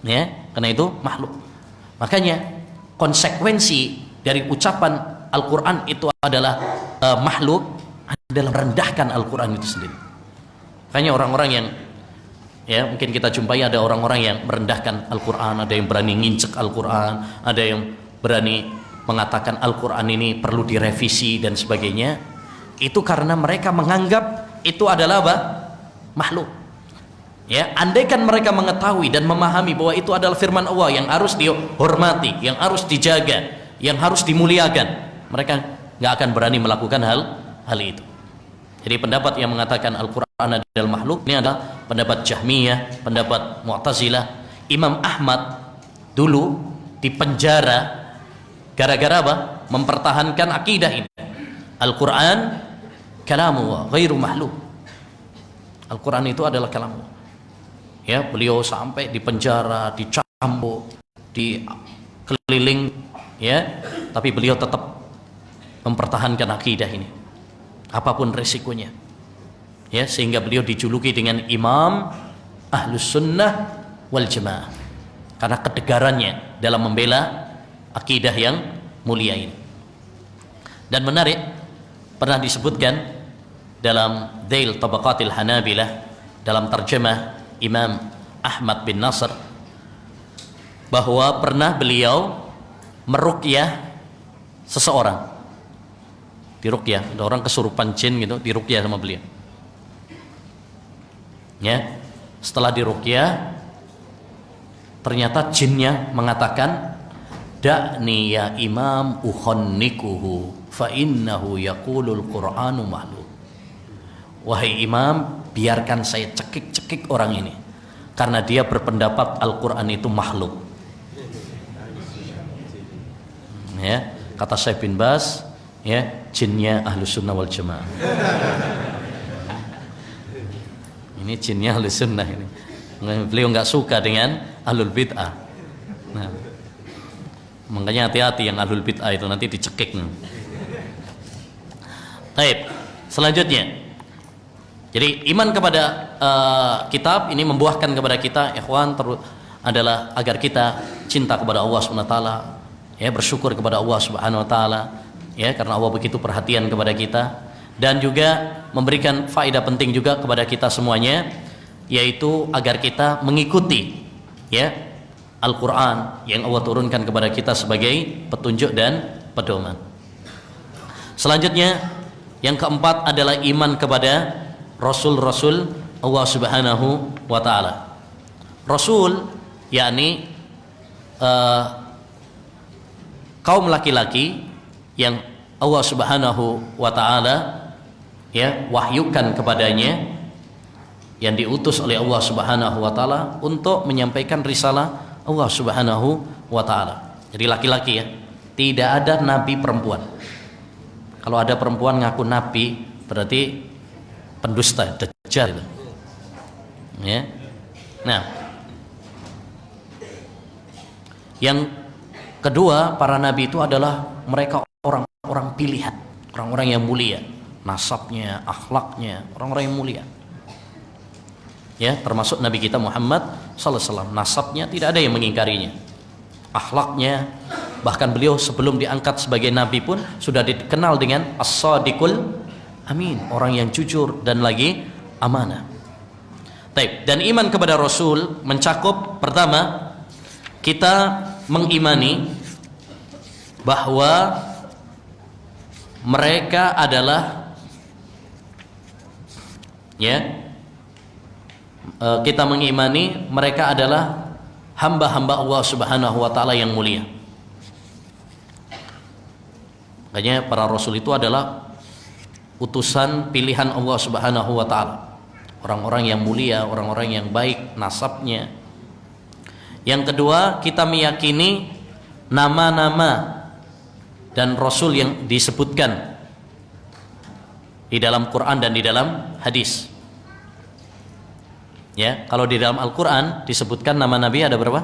ya, karena itu makhluk. Makanya konsekuensi dari ucapan Al-Quran itu adalah makhluk adalah merendahkan Al-Quran itu sendiri. Makanya orang-orang yang mungkin kita jumpai ada orang-orang yang merendahkan Al-Quran, ada yang berani ngincek Al-Quran, ada yang berani mengatakan Al-Quran ini perlu direvisi dan sebagainya. Itu karena mereka menganggap itu adalah apa? Makhluk. Andaikan mereka mengetahui dan memahami bahwa itu adalah firman Allah yang harus dihormati, yang harus dijaga, yang harus dimuliakan, mereka nggak akan berani melakukan hal itu. Jadi pendapat yang mengatakan Al-Quran adalah makhluk ini adalah pendapat Jahmiyah, pendapat Mu'tazilah. Imam Ahmad dulu dipenjara gara-gara apa? Mempertahankan akidah ini. Al-Quran kalamullah ghairu makhluk. Al-Quran itu adalah kalamullah. Beliau sampai dipenjara, dicambuk, dikeliling, tapi beliau tetap mempertahankan akidah ini apapun resikonya, sehingga beliau dijuluki dengan Imam Ahlus Sunnah wal Jamaah karena ketegarannya dalam membela akidah yang mulia ini. Dan menarik, pernah disebutkan dalam Dhail Tabaqatil Hanabilah dalam terjemah Imam Ahmad bin Nasr bahwa pernah beliau meruqyah seseorang. Diruqyah, ada orang kesurupan jin gitu, diruqyah sama beliau. Setelah diruqyah, ternyata jinnya mengatakan, "Da'ni ya imam ukhannikuhu fa innahu yaqulul Qur'anu makhluk." Wahai imam, biarkan saya cekik-cekik orang ini karena dia berpendapat Al-Quran itu makhluk. Kata Syekh bin Baz, jinnya Ahlus Sunnah wal Jamaah. Ini jinnya Ahlus Sunnah ini. Beliau nggak suka dengan Ahlul Bid'ah. Nah, makanya hati-hati yang Ahlul Bid'ah itu nanti dicekik. Baik, selanjutnya. Jadi iman kepada kitab ini membuahkan kepada kita, ikhwan, adalah agar kita cinta kepada Allah Subhanahu wa taala, bersyukur kepada Allah Subhanahu wa taala, karena Allah begitu perhatian kepada kita, dan juga memberikan faedah penting juga kepada kita semuanya, yaitu agar kita mengikuti Al-Qur'an yang Allah turunkan kepada kita sebagai petunjuk dan pedoman. Selanjutnya yang keempat adalah iman kepada Rasul-Rasul Allah Subhanahu wa taala. Rasul yakni kaum laki-laki yang Allah Subhanahu wa taala wahyukan kepadanya, yang diutus oleh Allah Subhanahu wa taala untuk menyampaikan risalah Allah Subhanahu wa taala. Jadi laki-laki, tidak ada nabi perempuan. Kalau ada perempuan ngaku nabi berarti pendusta, dajjal itu. Nah, yang kedua, para nabi itu adalah mereka orang-orang pilihan, orang-orang yang mulia, nasabnya, akhlaknya, orang-orang yang mulia. Termasuk Nabi kita Muhammad sallallahu alaihi wasallam, nasabnya tidak ada yang mengingkarinya. Akhlaknya, bahkan beliau sebelum diangkat sebagai nabi pun sudah dikenal dengan as-sadiqul amin, orang yang jujur dan lagi amanah. Dan iman kepada Rasul mencakup, pertama, kita mengimani bahwa mereka adalah kita mengimani mereka adalah hamba-hamba Allah Subhanahu wa taala yang mulia. Makanya para rasul itu adalah utusan pilihan Allah Subhanahu wa taala. Orang-orang yang mulia, orang-orang yang baik nasabnya. Yang kedua, kita meyakini nama-nama dan rasul yang disebutkan di dalam Quran dan di dalam hadis. Kalau di dalam Al-Quran disebutkan nama Nabi ada berapa?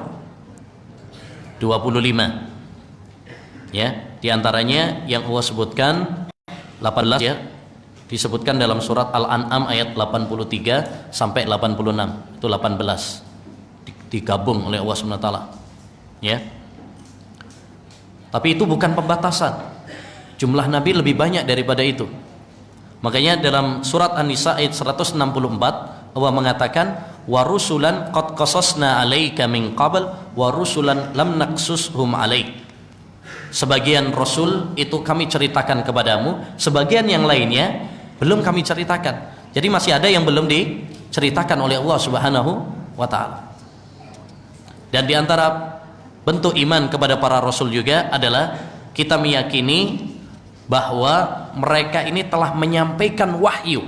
25. Di antaranya yang Allah sebutkan 18 disebutkan dalam surat Al-An'am ayat 83 sampai 86. Itu 18. Digabung oleh Allah Subhanahu wa taala. Tapi itu bukan pembatasan. Jumlah nabi lebih banyak daripada itu. Makanya dalam surat An-Nisa ayat 164 Allah mengatakan wa rusulan qad qasasna 'alaika min qabl wa rusulan lam naqsushum 'alaik. Sebagian rasul itu kami ceritakan kepadamu, sebagian yang lainnya belum kami ceritakan. Jadi masih ada yang belum diceritakan oleh Allah Subhanahu wa taala. Dan di antara bentuk iman kepada para rasul juga adalah kita meyakini bahwa mereka ini telah menyampaikan wahyu.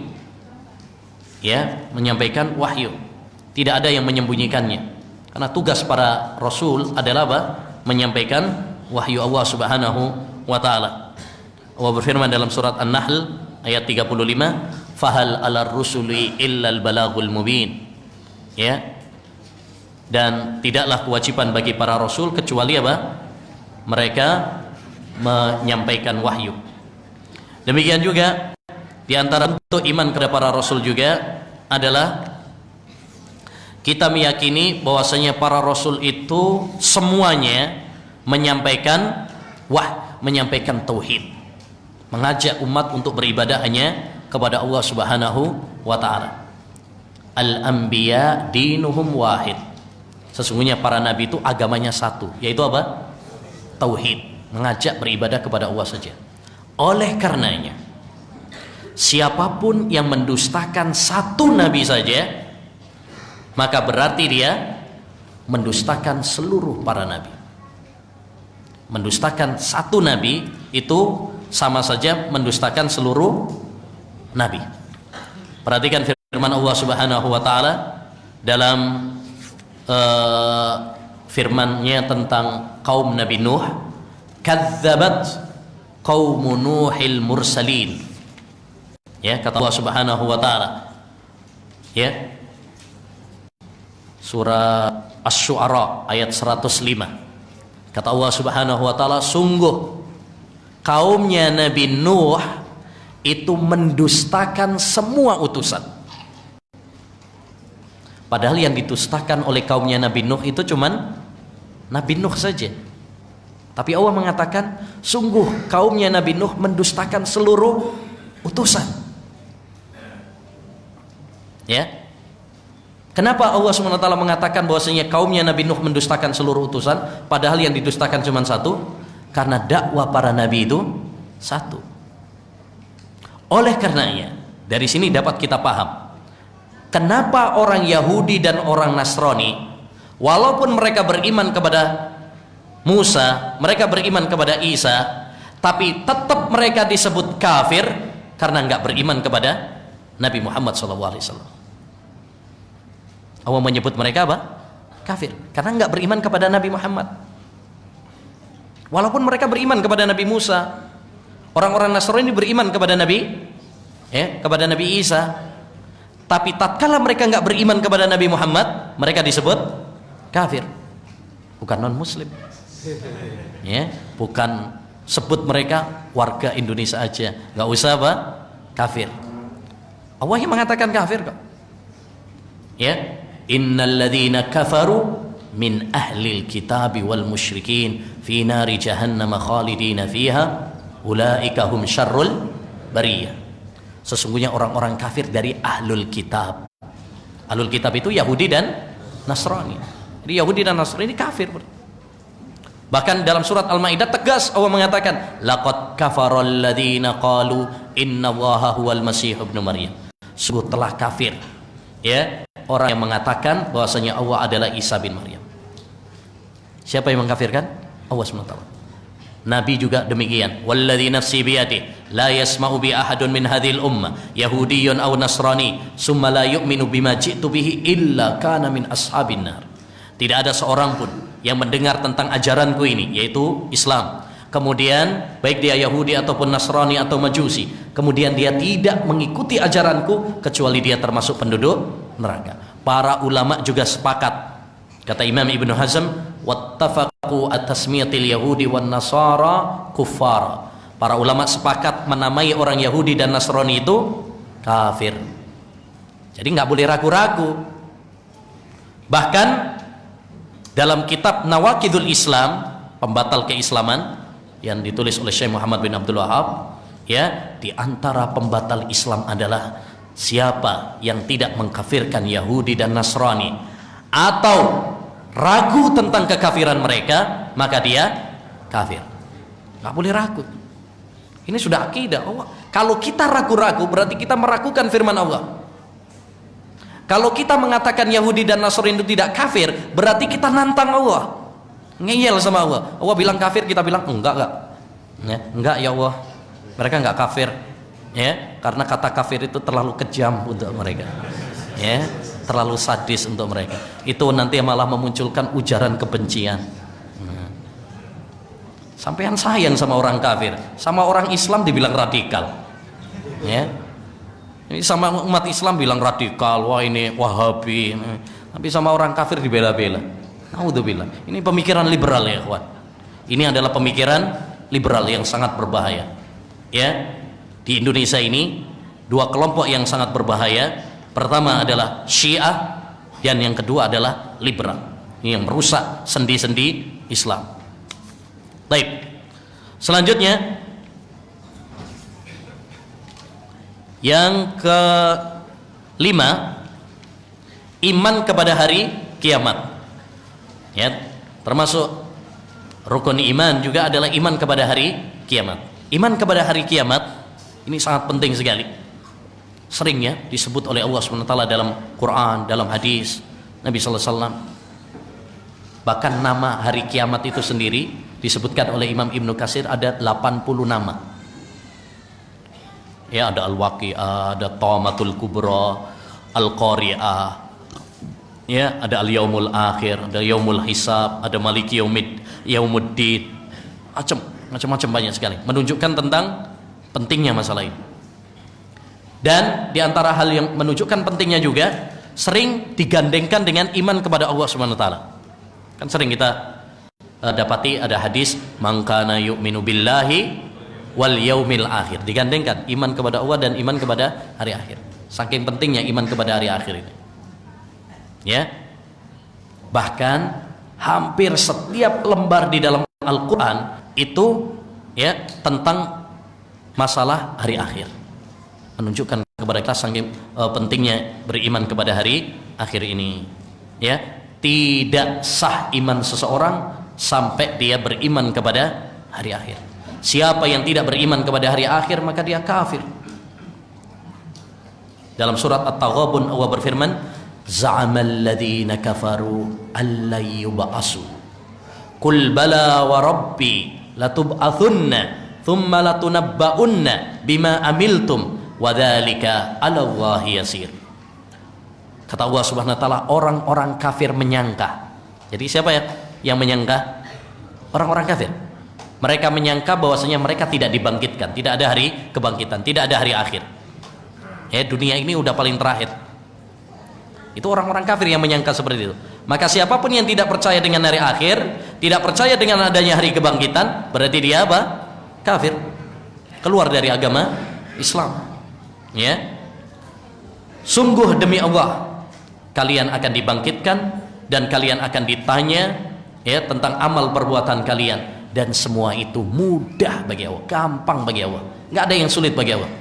Ya, menyampaikan wahyu. Tidak ada yang menyembunyikannya. Karena tugas para rasul adalah apa? Menyampaikan wahyu Allah Subhanahu wa taala. Allah berfirman dalam surat An-Nahl ayat 35, "Fahal 'alar rusuli illal balagul mubin." Ya. Dan tidaklah kewajiban bagi para rasul kecuali apa? Mereka menyampaikan wahyu. Demikian juga di antara bentuk iman kepada para rasul juga adalah kita meyakini bahwasanya para rasul itu semuanya menyampaikan menyampaikan tauhid, mengajak umat untuk beribadah hanya kepada Allah Subhanahu wa taala. Al-anbiya dinuhum wahid. Sesungguhnya para nabi itu agamanya satu, yaitu apa? Tauhid, mengajak beribadah kepada Allah saja. Oleh karenanya, siapapun yang mendustakan satu nabi saja, maka berarti dia mendustakan seluruh para nabi. Mendustakan satu nabi itu sama saja mendustakan seluruh nabi. Perhatikan firman Allah Subhanahu wa taala dalam firman-Nya tentang kaum Nabi Nuh, kadzabat qaumu Nuhil mursalin. Ya, kata Allah Subhanahu wa taala. Ya. Surah Asy-Syu'ara ayat 105. Kata Allah Subhanahu wa taala, sungguh kaumnya Nabi Nuh itu mendustakan semua utusan. Padahal yang didustakan oleh kaumnya Nabi Nuh itu cuman Nabi Nuh saja. Tapi Allah mengatakan, sungguh kaumnya Nabi Nuh mendustakan seluruh utusan. Ya. Kenapa Allah SWT mengatakan bahwasanya kaumnya Nabi Nuh mendustakan seluruh utusan, padahal yang didustakan cuma satu? Karena dakwah para nabi itu satu. Oleh karenanya, dari sini dapat kita paham kenapa orang Yahudi dan orang Nasrani, walaupun mereka beriman kepada Musa, mereka beriman kepada Isa, tapi tetap mereka disebut kafir karena enggak beriman kepada Nabi Muhammad SAW. Allah menyebut mereka apa? Kafir, karena enggak beriman kepada Nabi Muhammad. Walaupun mereka beriman kepada Nabi Musa, orang-orang Nasrani beriman kepada kepada Nabi Isa. Tapi tatkala mereka enggak beriman kepada Nabi Muhammad, mereka disebut kafir, bukan non muslim. Ya, bukan sebut mereka warga Indonesia aja, enggak usah apa? Kafir. Allah yang mengatakan kafir kok. Ya, innalladzina kafaru min ahlil kitabi wal musyrikin fi nari jahannam khalidina fiha ulaika hum syarrul bariyah. Sesungguhnya orang-orang kafir dari ahlul kitab. Ahlul kitab itu Yahudi dan Nasrani. Jadi Yahudi dan Nasrani ini kafir. Bahkan dalam surat Al-Maidah tegas Allah mengatakan, laqad kafaral ladzina qalu innallaha huwal masih ibnu maryam. Sungguh telah kafir, ya, orang yang mengatakan bahwasanya Allah adalah Isa bin Maryam. Siapa yang mengkafirkan? Allah SWT. Nabi juga demikian. Walladzi nafsi biyadihi la yasma'u bi ahadun min hadhil ummah yahudiyyun aw nasrani summa la yu'minu bima ji'tu bihi illa kana min ashabin nar. Tidak ada seorang pun yang mendengar tentang ajaranku ini, yaitu Islam, kemudian baik dia Yahudi ataupun Nasrani atau Majusi, kemudian dia tidak mengikuti ajaranku, kecuali dia termasuk penduduk neraka. Para ulama juga sepakat, kata Imam Ibnu Hazm, wattafaqu at-tasmiyatil yahudi wan nasara kuffar. Para ulama sepakat menamai orang Yahudi dan Nasrani itu kafir. Jadi nggak boleh ragu-ragu. Bahkan dalam kitab Nawaqidul Islam, pembatal keislaman, yang ditulis oleh Syekh Muhammad bin Abdul Wahab, ya, di antara pembatal Islam adalah siapa yang tidak mengkafirkan Yahudi dan Nasrani atau ragu tentang kekafiran mereka, maka dia kafir. Nggak boleh ragu. Ini sudah akidah Allah. Kalau kita ragu-ragu berarti kita meragukan firman Allah. Kalau kita mengatakan Yahudi dan Nasrani itu tidak kafir, berarti kita nantang Allah, ngeyel sama Allah. Allah bilang kafir, kita bilang enggak. Ya, enggak ya Allah, mereka enggak kafir, ya, karena kata kafir itu terlalu kejam untuk mereka, ya, terlalu sadis untuk mereka. Itu nanti malah memunculkan ujaran kebencian. Sampean sayang sama orang kafir, sama orang Islam dibilang radikal, ya. Ini sama umat Islam bilang radikal, wah ini Wahabi, tapi sama orang kafir dibela-bela. Naudzubillah. Ini pemikiran liberal ya, kawan. Ini adalah pemikiran liberal yang sangat berbahaya. Ya, di Indonesia ini dua kelompok yang sangat berbahaya. Pertama adalah Syiah dan yang kedua adalah liberal. Ini yang merusak sendi-sendi Islam. Baik. Selanjutnya yang kelima, iman kepada hari kiamat. Ya, termasuk rukun iman juga adalah iman kepada hari kiamat. Iman kepada hari kiamat ini sangat penting sekali. Seringnya disebut oleh Allah SWT dalam Quran, dalam hadis Nabi SAW. Bahkan nama hari kiamat itu sendiri disebutkan oleh Imam Ibnu Katsir ada 80 nama. Ya, ada Al-Waqi'ah, ada Tamatul Kubra, Al-Qari'ah, ya, ada Al-Yaumul Akhir, ada Yaumul Hisab, ada Maliki Yaumuddin, macam-macam banyak sekali, menunjukkan tentang pentingnya masalah ini. Dan di antara hal yang menunjukkan pentingnya juga sering digandengkan dengan iman kepada Allah Subhanahu wa taala. Kan sering kita dapati ada hadis man kana yu'minu billahi wal yaumil akhir, digandengkan iman kepada Allah dan iman kepada hari akhir. Saking pentingnya iman kepada hari akhir ini. Ya. Bahkan hampir setiap lembar di dalam Al-Qur'an itu ya tentang masalah hari akhir. Menunjukkan kepada kita saking pentingnya beriman kepada hari akhir ini. Ya, tidak sah iman seseorang sampai dia beriman kepada hari akhir. Siapa yang tidak beriman kepada hari akhir maka dia kafir. Dalam surat At-Taghabun Allah berfirman, za'amal ladzina kafaru allay yub'asu qul bala wa rabbi latub'athunna thumma latunabba'unna bima amiltum wa dzalika 'ala Allahi yasir. Kata Allah Subhanahu wa taala, orang-orang kafir menyangka. Jadi siapa ya yang menyangka? Orang-orang kafir. Mereka menyangka bahwasanya mereka tidak dibangkitkan, tidak ada hari kebangkitan, tidak ada hari akhir. Ya, dunia ini udah paling terakhir. Itu orang-orang kafir yang menyangka seperti itu. Maka siapapun yang tidak percaya dengan hari akhir, tidak percaya dengan adanya hari kebangkitan, berarti dia apa? Kafir. Keluar dari agama Islam. Ya. Sungguh demi Allah, kalian akan dibangkitkan dan kalian akan ditanya ya tentang amal perbuatan kalian. Dan semua itu mudah bagi Allah, gampang bagi Allah, nggak ada yang sulit bagi Allah.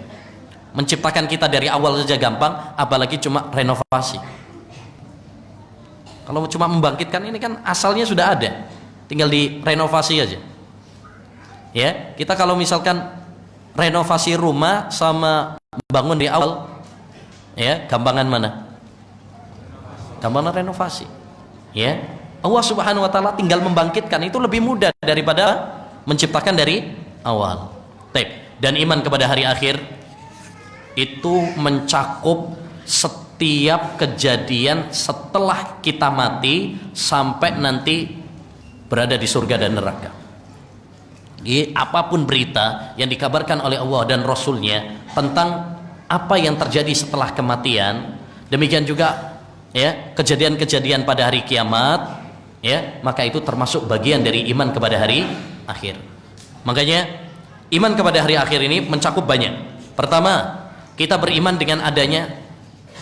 Menciptakan kita dari awal saja gampang, apalagi cuma renovasi. Kalau cuma membangkitkan ini kan asalnya sudah ada, tinggal direnovasi aja. Ya, kita kalau misalkan renovasi rumah sama bangun di awal, ya, gampangan mana? Gampangan renovasi. Ya. Allah Subhanahu wa taala tinggal membangkitkan, itu lebih mudah daripada menciptakan dari awal. Dan iman kepada hari akhir itu mencakup setiap kejadian setelah kita mati sampai nanti berada di surga dan neraka. Jadi apapun berita yang dikabarkan oleh Allah dan Rasulnya tentang apa yang terjadi setelah kematian, demikian juga ya kejadian-kejadian pada hari kiamat, ya, maka itu termasuk bagian dari iman kepada hari akhir. Makanya iman kepada hari akhir ini mencakup banyak. Pertama, kita beriman dengan adanya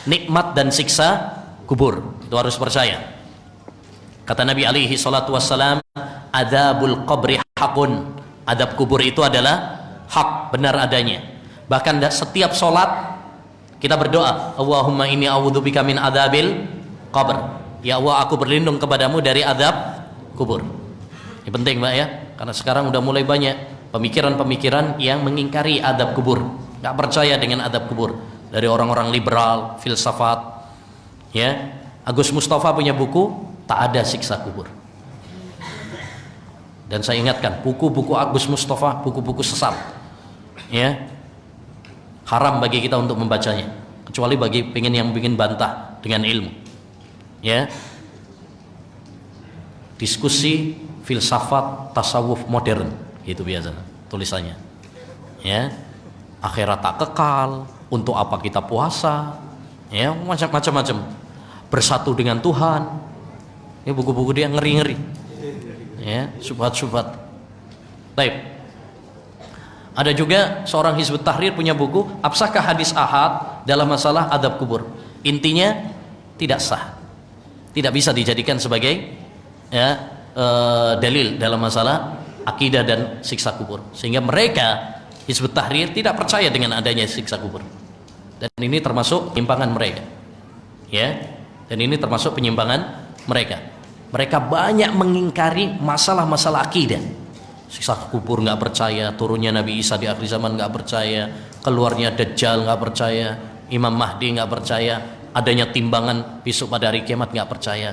nikmat dan siksa kubur. Itu harus percaya. Kata Nabi alaihi salatu wassalam, adzabul qabri haqqun, Adab kubur itu adalah hak, benar adanya. Bahkan setiap sholat kita berdoa, Allahumma inni a'udzubika min adzabil qabr. Ya Allah, aku berlindung kepadamu dari adab kubur. Ini penting Mbak ya, karena sekarang udah mulai banyak pemikiran-pemikiran yang mengingkari adab kubur, nggak percaya dengan adab kubur, dari orang-orang liberal, filsafat. Ya, Agus Mustafa punya buku Tak Ada Siksa Kubur. Dan saya ingatkan, buku-buku Agus Mustafa buku-buku sesat. Ya, haram bagi kita untuk membacanya, kecuali bagi yang ingin bantah dengan ilmu. Ya, diskusi filsafat tasawuf modern itu biasa tulisannya. Ya, akhirat tak kekal, untuk apa kita puasa, ya macam-macam, bersatu dengan Tuhan. Ini buku-buku dia ngeri-ngeri. Ya, syubhat-syubhat. Baik. Ada juga seorang Hizbut Tahrir punya buku Absahkah hadis ahad dalam masalah adab kubur. Intinya tidak sah, tidak bisa dijadikan sebagai dalil dalam masalah akidah dan siksa kubur. Sehingga mereka Hizbut Tahrir tidak percaya dengan adanya siksa kubur. Dan ini termasuk penyimpangan mereka. Ya, dan ini termasuk penyimpangan mereka. Mereka banyak mengingkari masalah-masalah akidah. Siksa kubur nggak percaya, turunnya Nabi Isa di akhir zaman nggak percaya, keluarnya Dajjal nggak percaya, Imam Mahdi nggak percaya, adanya timbangan besok pada hari kiamat nggak percaya.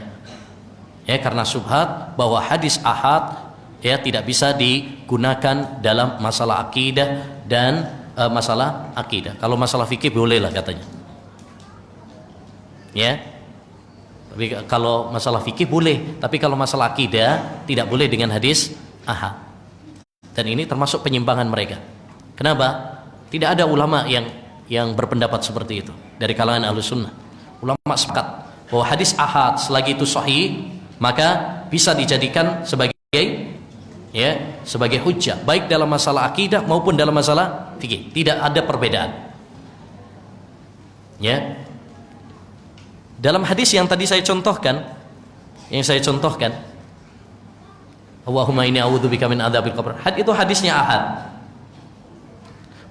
Ya, karena syubhat bahwa hadis ahad ya tidak bisa digunakan dalam masalah akidah dan masalah akidah. Kalau masalah fikih boleh lah katanya. Ya. Tapi kalau masalah fikih boleh, tapi kalau masalah akidah tidak boleh dengan hadis ahad. Dan ini termasuk penyimpangan mereka. Kenapa? Tidak ada ulama yang berpendapat seperti itu dari kalangan Ahlus Sunnah. Ulama sepakat bahwa hadis ahad selagi itu sahih maka bisa dijadikan sebagai hujjah baik dalam masalah akidah maupun dalam masalah fikih. Tidak ada perbedaan. Ya. Dalam hadis yang tadi saya contohkan, Allahumma inni a'udzubika min adzabil qabr. Itu hadisnya ahad.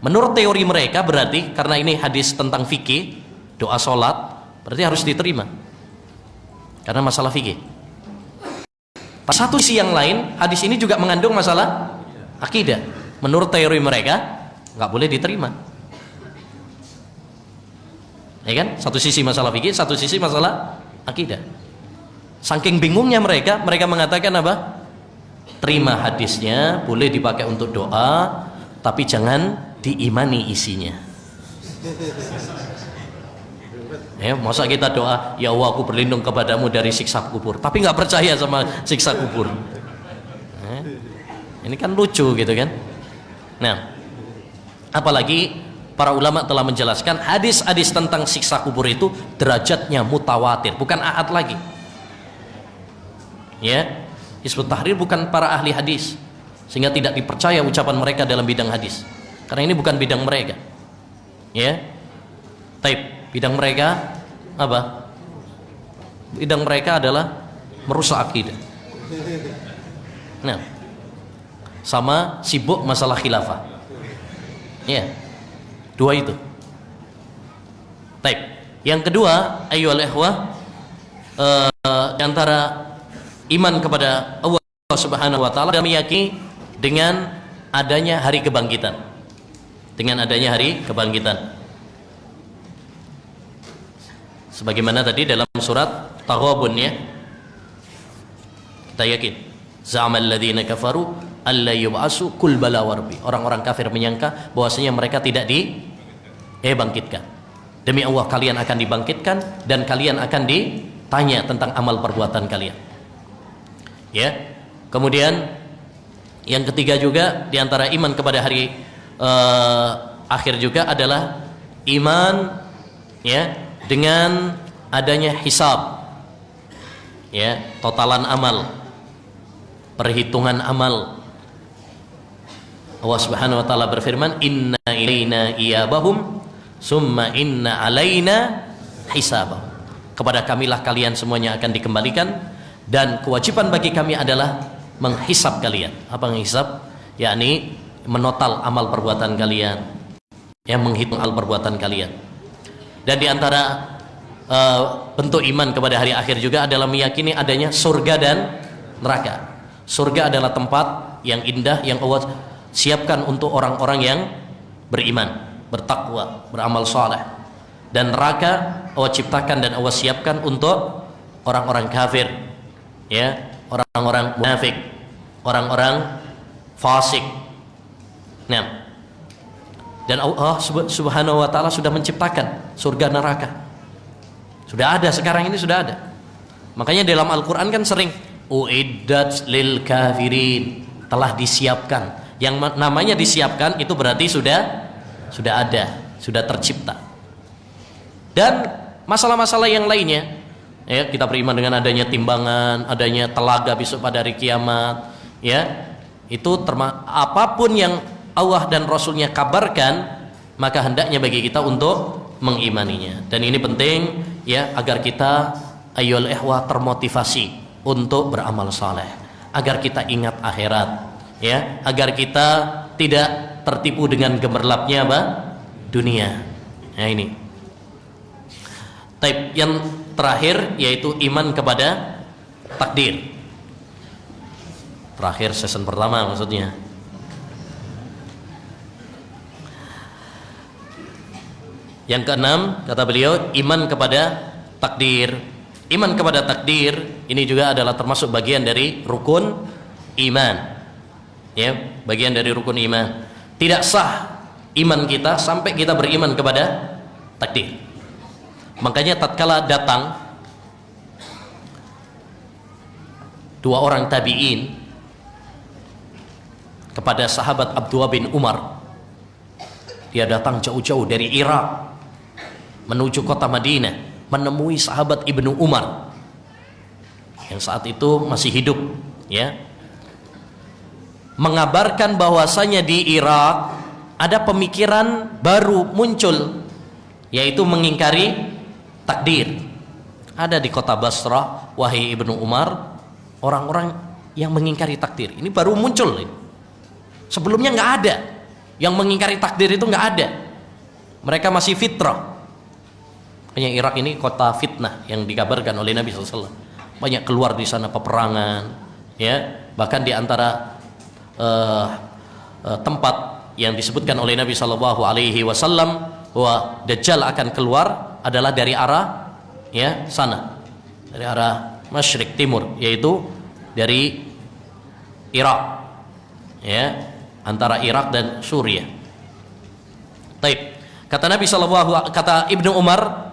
Menurut teori mereka berarti karena ini hadis tentang fikih, doa salat, berarti harus diterima. Karena masalah fikih. Satu sisi yang lain, hadis ini juga mengandung masalah akidah. Menurut teori mereka nggak boleh diterima. Ya kan? Satu sisi masalah fikih, satu sisi masalah akidah. Saking bingungnya mereka mengatakan apa? Terima hadisnya, boleh dipakai untuk doa, tapi jangan diimani isinya. Ya, masa kita doa, ya Allah aku berlindung kepadamu dari siksa kubur, tapi nggak percaya sama siksa kubur. Ini kan lucu gitu kan. Nah, apalagi para ulama telah menjelaskan hadis-hadis tentang siksa kubur itu derajatnya mutawatir, bukan ahad lagi. Ya, Hizbut Tahrir bukan para ahli hadis, sehingga tidak dipercaya ucapan mereka dalam bidang hadis, karena ini bukan bidang mereka. Ya, bidang mereka apa? Bidang mereka adalah merusak akidah. Nah, sama sibuk masalah khilafah. Ya, dua itu. Yang kedua, ayyuhal ikhwah, antara iman kepada Allah Subhanahu wa taala dan meyakini dengan adanya hari kebangkitan. Dengan adanya hari kebangkitan. Sebagaimana tadi dalam surat Taghabun ya. Kita yakin. Za'amal ladzina kafaru alla yub'asu qul bala warbi. Orang-orang kafir menyangka bahwasanya mereka tidak dibangkitkan. Demi Allah kalian akan dibangkitkan dan kalian akan ditanya tentang amal perbuatan kalian. Ya, kemudian yang ketiga juga diantara iman kepada hari akhir juga adalah iman ya dengan adanya hisab, ya, totalan amal, perhitungan amal. Allah Subhanahu wa taala berfirman, inna ilaina iyabahum summa inna alaina hisabahum. Kepada kamilah kalian semuanya akan dikembalikan, dan kewajiban bagi kami adalah menghisab kalian. Apa menghisab? yakni menotal amal perbuatan kalian, yang menghitung amal perbuatan kalian. Dan di antara bentuk iman kepada hari akhir juga adalah meyakini adanya surga dan neraka. Surga adalah tempat yang indah yang Allah siapkan untuk orang-orang yang beriman, bertakwa, beramal saleh. Dan neraka Allah ciptakan dan Allah siapkan untuk orang-orang kafir, ya, orang-orang munafik, orang-orang fasik. Nah, dan Allah Subhanahu wa taala sudah menciptakan surga neraka. Sudah ada, sekarang ini sudah ada. Makanya dalam Al-Qur'an kan sering uiddat lil kafirin, telah disiapkan. Yang namanya disiapkan itu berarti sudah ada, sudah tercipta. Dan masalah-masalah yang lainnya, ya, kita beriman dengan adanya timbangan, adanya telaga besok pada hari kiamat, ya. Itu apapun yang Allah dan Rasulnya kabarkan, maka hendaknya bagi kita untuk mengimaninya. Dan ini penting, ya, agar kita ayyul ikhwah termotivasi untuk beramal saleh, agar kita ingat akhirat, ya, agar kita tidak tertipu dengan gemerlapnya apa? Dunia. Nah, ini. Type yang terakhir yaitu iman kepada takdir. Terakhir season pertama maksudnya. Yang keenam, kata beliau, iman kepada takdir. Iman kepada takdir ini juga adalah termasuk bagian dari rukun iman. Ya, bagian dari rukun iman. Tidak sah iman kita sampai kita beriman kepada takdir. Makanya tatkala datang dua orang tabi'in kepada sahabat Abdullah bin Umar, dia datang jauh-jauh dari Irak menuju kota Madinah, menemui sahabat Ibnu Umar yang saat itu masih hidup, ya, mengabarkan bahwasanya di Irak ada pemikiran baru muncul, yaitu mengingkari takdir. Ada di kota Basrah, wahai Ibnu Umar, orang-orang yang mengingkari takdir. Ini baru muncul ini. Sebelumnya nggak ada yang mengingkari takdir, itu nggak ada. Mereka masih fitrah. Hanya Irak ini kota fitnah yang dikabarkan oleh Nabi SAW. Banyak keluar di sana peperangan, ya. Bahkan di antara tempat yang disebutkan oleh Nabi SAW bahwa Dajjal akan keluar adalah dari arah, ya, sana, dari arah masyrik timur, yaitu dari Irak, ya, antara Irak dan Suriah. Taib. Kata Nabi SAW, kata Ibnu Umar,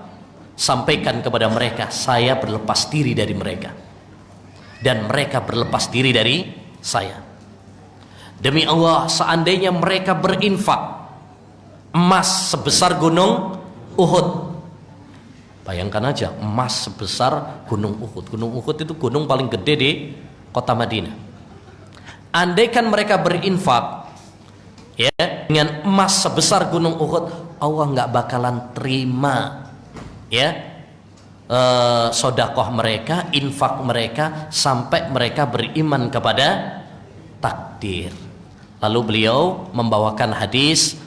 sampaikan kepada mereka, saya berlepas diri dari mereka dan mereka berlepas diri dari saya. Demi Allah, seandainya mereka berinfak emas sebesar gunung Uhud, bayangkan aja, emas sebesar gunung Uhud. Gunung Uhud itu gunung paling gede di kota Madinah. Andaikan mereka berinfak, ya, dengan emas sebesar gunung Uhud, Allah nggak bakalan terima, ya, sodakoh mereka, infak mereka, sampai mereka beriman kepada takdir. Lalu beliau membawakan hadis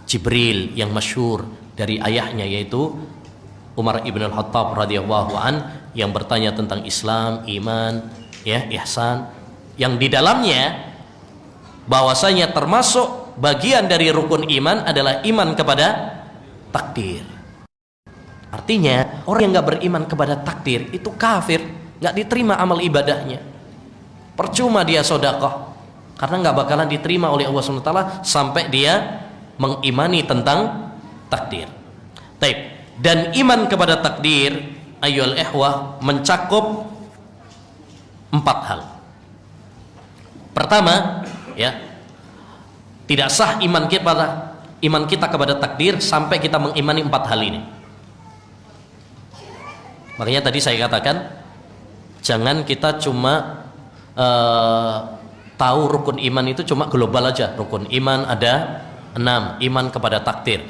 Jibril yang masyhur dari ayahnya, yaitu Umar ibn al-Khattab radhiyallahu an, yang bertanya tentang Islam, iman, ya, ihsan, yang di dalamnya bahwasanya termasuk bagian dari rukun iman adalah iman kepada takdir. Artinya orang yang nggak beriman kepada takdir itu kafir, nggak diterima amal ibadahnya, percuma dia sodakoh, karena nggak bakalan diterima oleh Allah SWT sampai dia mengimani tentang takdir. Taib. Dan iman kepada takdir, ayyuhal ikhwah, mencakup 4 hal. Pertama, ya, tidak sah iman kita kepada takdir sampai kita mengimani 4 hal ini. Makanya tadi saya katakan, jangan kita cuma tahu rukun iman itu cuma global aja. Rukun iman ada 6, iman kepada takdir.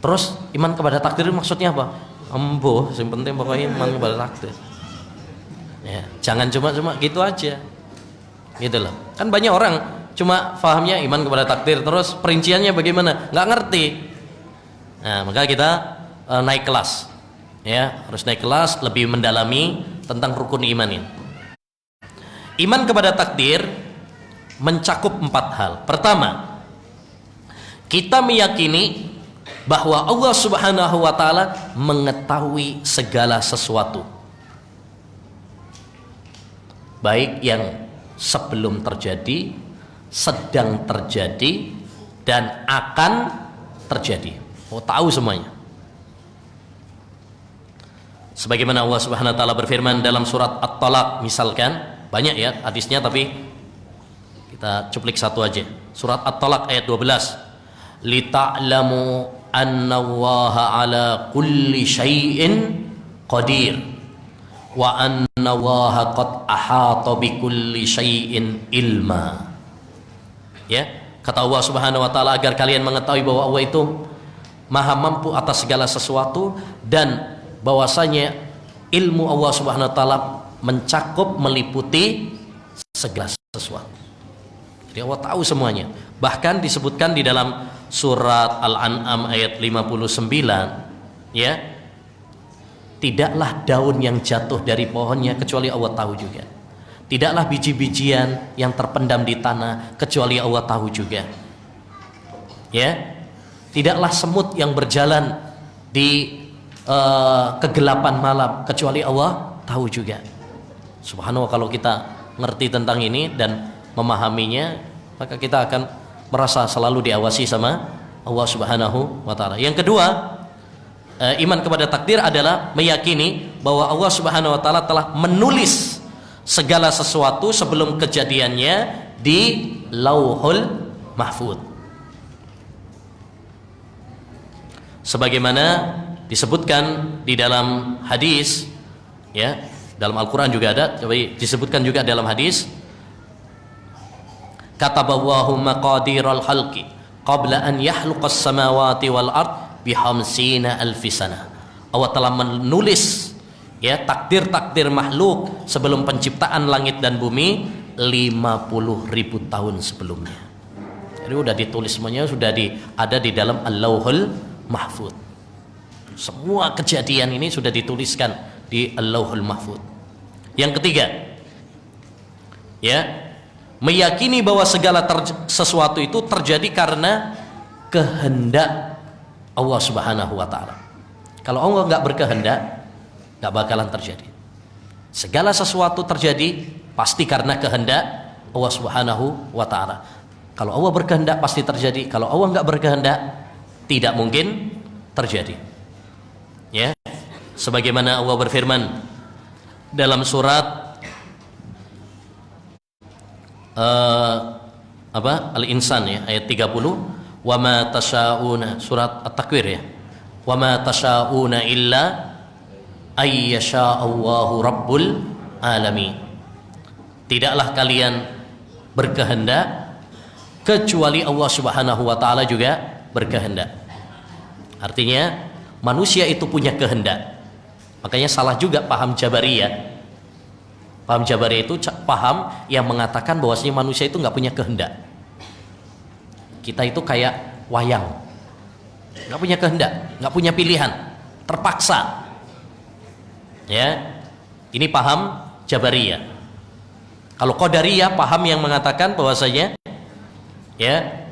Terus iman kepada takdir maksudnya apa? Embuh, yang penting pokoknya iman kepada takdir. Ya, jangan cuma gitu aja. Gitu loh. Kan banyak orang cuma fahamnya iman kepada takdir, terus perinciannya bagaimana? Nggak ngerti. Nah, maka kita naik kelas, ya, harus naik kelas, lebih mendalami tentang rukun iman ini. Iman kepada takdir mencakup 4 hal. Pertama, kita meyakini bahwa Allah Subhanahu wa taala mengetahui segala sesuatu, baik yang sebelum terjadi, sedang terjadi, dan akan terjadi. Oh, tahu semuanya. Sebagaimana Allah Subhanahu wa taala berfirman dalam surat At-Talaq, misalkan, banyak ya hadisnya tapi kita cuplik satu aja. Surat At-Talaq ayat 12. Lita'lamu anna Allaha ala kulli syai'in qadir wa anna Allaha qad ahata bi kulli syai'in ilma. Ya, kata Allah Subhanahu wa taala agar kalian mengetahui bahwa Allah itu Maha mampu atas segala sesuatu, dan bahwasanya ilmu Allah Subhanahu wa taala mencakup, meliputi segala sesuatu. Jadi Allah tahu semuanya. Bahkan disebutkan di dalam surat Al-An'am ayat 59, ya, tidaklah daun yang jatuh dari pohonnya kecuali Allah tahu juga. Tidaklah biji-bijian yang terpendam di tanah kecuali Allah tahu juga. Ya. Tidaklah semut yang berjalan di kegelapan malam kecuali Allah tahu juga. Subhanallah, kalau kita ngerti tentang ini dan memahaminya, maka kita akan merasa selalu diawasi sama Allah Subhanahu wa taala. Yang kedua, iman kepada takdir adalah meyakini bahwa Allah Subhanahu wa taala telah menulis segala sesuatu sebelum kejadiannya di Lauhul Mahfuz. Sebagaimana disebutkan di dalam hadis, ya, dalam Al-Quran juga ada, tapi disebutkan juga dalam hadis, kataballahu maqadiral khalqi qabla an yahluqas samawati wal ard bihamsina alfi sana. Allah telah menulis, ya, takdir-takdir makhluk sebelum penciptaan langit dan bumi 50.000 tahun sebelumnya. Jadi sudah ditulis semuanya, sudah ada di dalam Al-Lauhul Mahfud. Semua kejadian ini sudah dituliskan di Al-Lauhul Mahfud. Yang ketiga, ya, meyakini bahwa segala sesuatu itu terjadi karena kehendak Allah Subhanahu wa taala. Kalau Allah nggak berkehendak, nggak bakalan terjadi. Segala sesuatu terjadi pasti karena kehendak Allah Subhanahu wa taala. Kalau Allah berkehendak pasti terjadi. Kalau Allah nggak berkehendak, tidak mungkin terjadi. Ya, sebagaimana Allah berfirman dalam surat Al-Insan, ya, ayat 30, wa ma tasyauna, surat At-Takwir, ya, wa ma tasyauna illa ay yasha Allahu rabbul alamin. Tidaklah kalian berkehendak kecuali Allah Subhanahu wa taala juga berkehendak. Artinya manusia itu punya kehendak. Makanya salah juga paham Jabariyah. Paham Jabariyah itu paham yang mengatakan bahwasanya manusia itu nggak punya kehendak. Kita itu kayak wayang, nggak punya kehendak, nggak punya pilihan, terpaksa. Ya, ini paham Jabariyah. Kalau Qadariyah paham yang mengatakan bahwasanya, ya,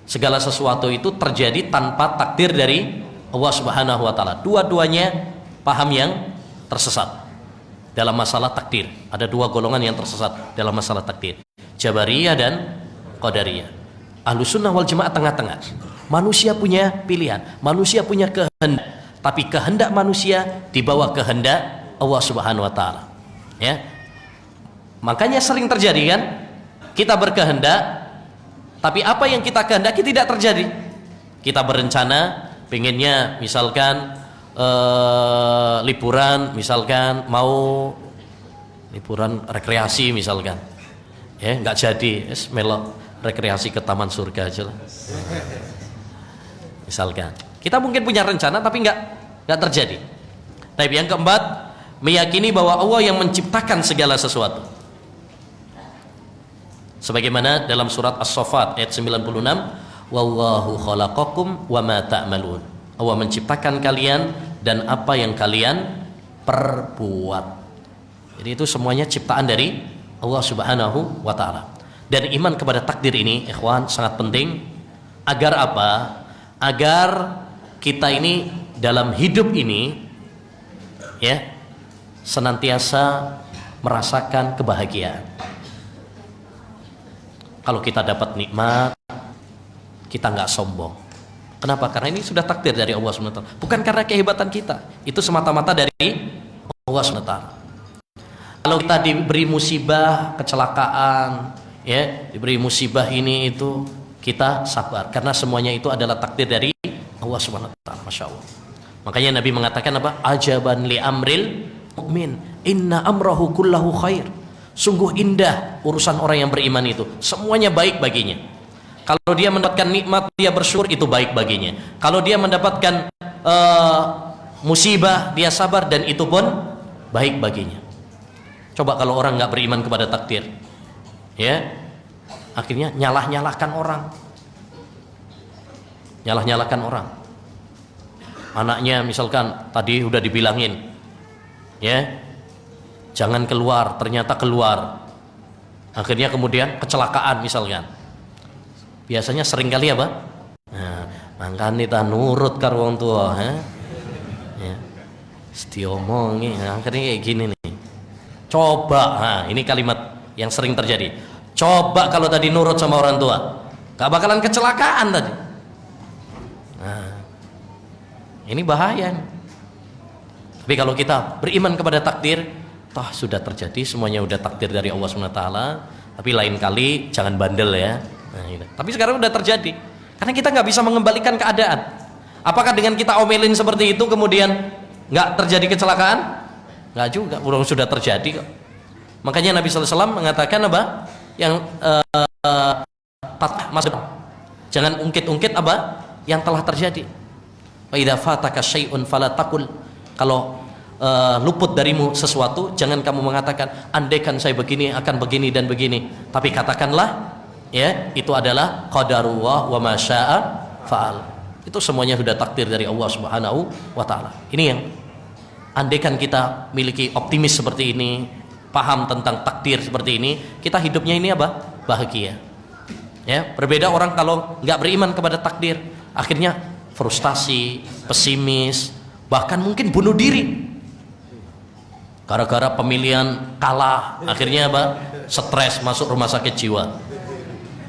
segala sesuatu itu terjadi tanpa takdir dari Allah Subhanahu wa taala. Dua-duanya paham yang tersesat dalam masalah takdir. Ada dua golongan yang tersesat dalam masalah takdir, Jabariyah dan Qadariyah. Ahlussunnah wal Jamaah tengah-tengah. Manusia punya pilihan, manusia punya kehendak, tapi kehendak manusia di bawah kehendak Allah Subhanahu wa taala. Ya. Makanya sering terjadi kan, kita berkehendak tapi apa yang kita kehendaki tidak terjadi. Kita berencana pengennya misalkan liburan, misalkan mau liburan rekreasi misalkan, ya, nggak jadi, melok rekreasi ke taman surga aja lah. Misalkan kita mungkin punya rencana tapi nggak terjadi. Tapi yang keempat, meyakini bahwa Allah yang menciptakan segala sesuatu. Sebagaimana dalam surat As-Saffat ayat 96, wallahu khalaqakum wa ma ta'malun. Allah menciptakan kalian dan apa yang kalian perbuat. Jadi itu semuanya ciptaan dari Allah Subhanahu wa taala. Dan iman kepada takdir ini, ikhwan, sangat penting agar apa? Agar kita ini dalam hidup ini ya senantiasa merasakan kebahagiaan. Kalau kita dapat nikmat, kita nggak sombong. Kenapa? Karena ini sudah takdir dari Allah SWT. Bukan karena kehebatan kita. Itu semata-mata dari Allah SWT. Kalau kita diberi musibah, kecelakaan, ya, diberi musibah ini itu, kita sabar. Karena semuanya itu adalah takdir dari Allah SWT. Masya Allah. Makanya Nabi mengatakan apa? Ajaban li amril mu'min, inna amrahu kullahu khair. Sungguh indah urusan orang yang beriman itu, semuanya baik baginya. Kalau dia mendapatkan nikmat, dia bersyukur, itu baik baginya. Kalau dia mendapatkan musibah, dia sabar, dan itu pun baik baginya. Coba kalau orang nggak beriman kepada takdir, ya, akhirnya nyalah-nyalahkan orang, nyalah-nyalahkan orang. Anaknya misalkan tadi udah dibilangin, ya, jangan keluar, ternyata keluar. Akhirnya kemudian kecelakaan misalkan. Biasanya sering kali apa? Nah, mangkane ta nurut karo wong tua, ya. Diomongi, nah, akhirnya kayak gini nih. Coba, nah, ini kalimat yang sering terjadi. Coba kalau tadi nurut sama orang tua, gak bakalan kecelakaan tadi. Nah, ini bahaya. Tapi kalau kita beriman kepada takdir, toh sudah terjadi, semuanya udah takdir dari Allah SWT. Tapi lain kali jangan bandel ya. Nah, gitu. Tapi sekarang udah terjadi, karena kita nggak bisa mengembalikan keadaan. Apakah dengan kita omelin seperti itu kemudian nggak terjadi kecelakaan? Nggak juga, udah sudah terjadi kok. Makanya Nabi SAW mengatakan apa? Yang masa depan, jangan ungkit-ungkit apa yang telah terjadi. Wa idza fataka syai'un fala taqul, kalau luput darimu sesuatu, jangan kamu mengatakan andaikan saya begini akan begini dan begini, tapi katakanlah, ya, itu adalah qadarullah wa ma syaa fa'al. Itu semuanya sudah takdir dari Allah Subhanahu wa taala. Ini yang andaikan kita miliki optimis seperti ini, paham tentang takdir seperti ini, kita hidupnya ini apa? Bahagia. Ya, berbeda orang kalau nggak beriman kepada takdir, akhirnya frustasi, pesimis, bahkan mungkin bunuh diri. Gara-gara pemilihan kalah, akhirnya apa? Stres, masuk rumah sakit jiwa.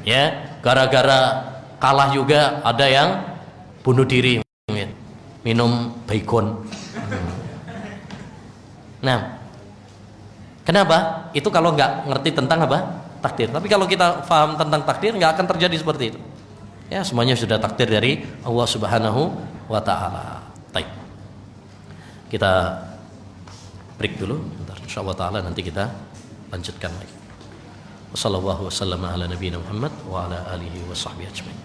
Ya, gara-gara kalah juga ada yang bunuh diri, minum baygon. Nah, kenapa? Itu kalau nggak ngerti tentang apa? Takdir. Tapi kalau kita paham tentang takdir, nggak akan terjadi seperti itu. Ya, semuanya sudah takdir dari Allah Subhanahu wa taala. Baik. Kita break dulu, bentar. Insyaallah taala nanti kita lanjutkan lagi. Wassallallahu wasallam ala nabiyina Muhammad wa ala alihi wa sahbihi ajmain.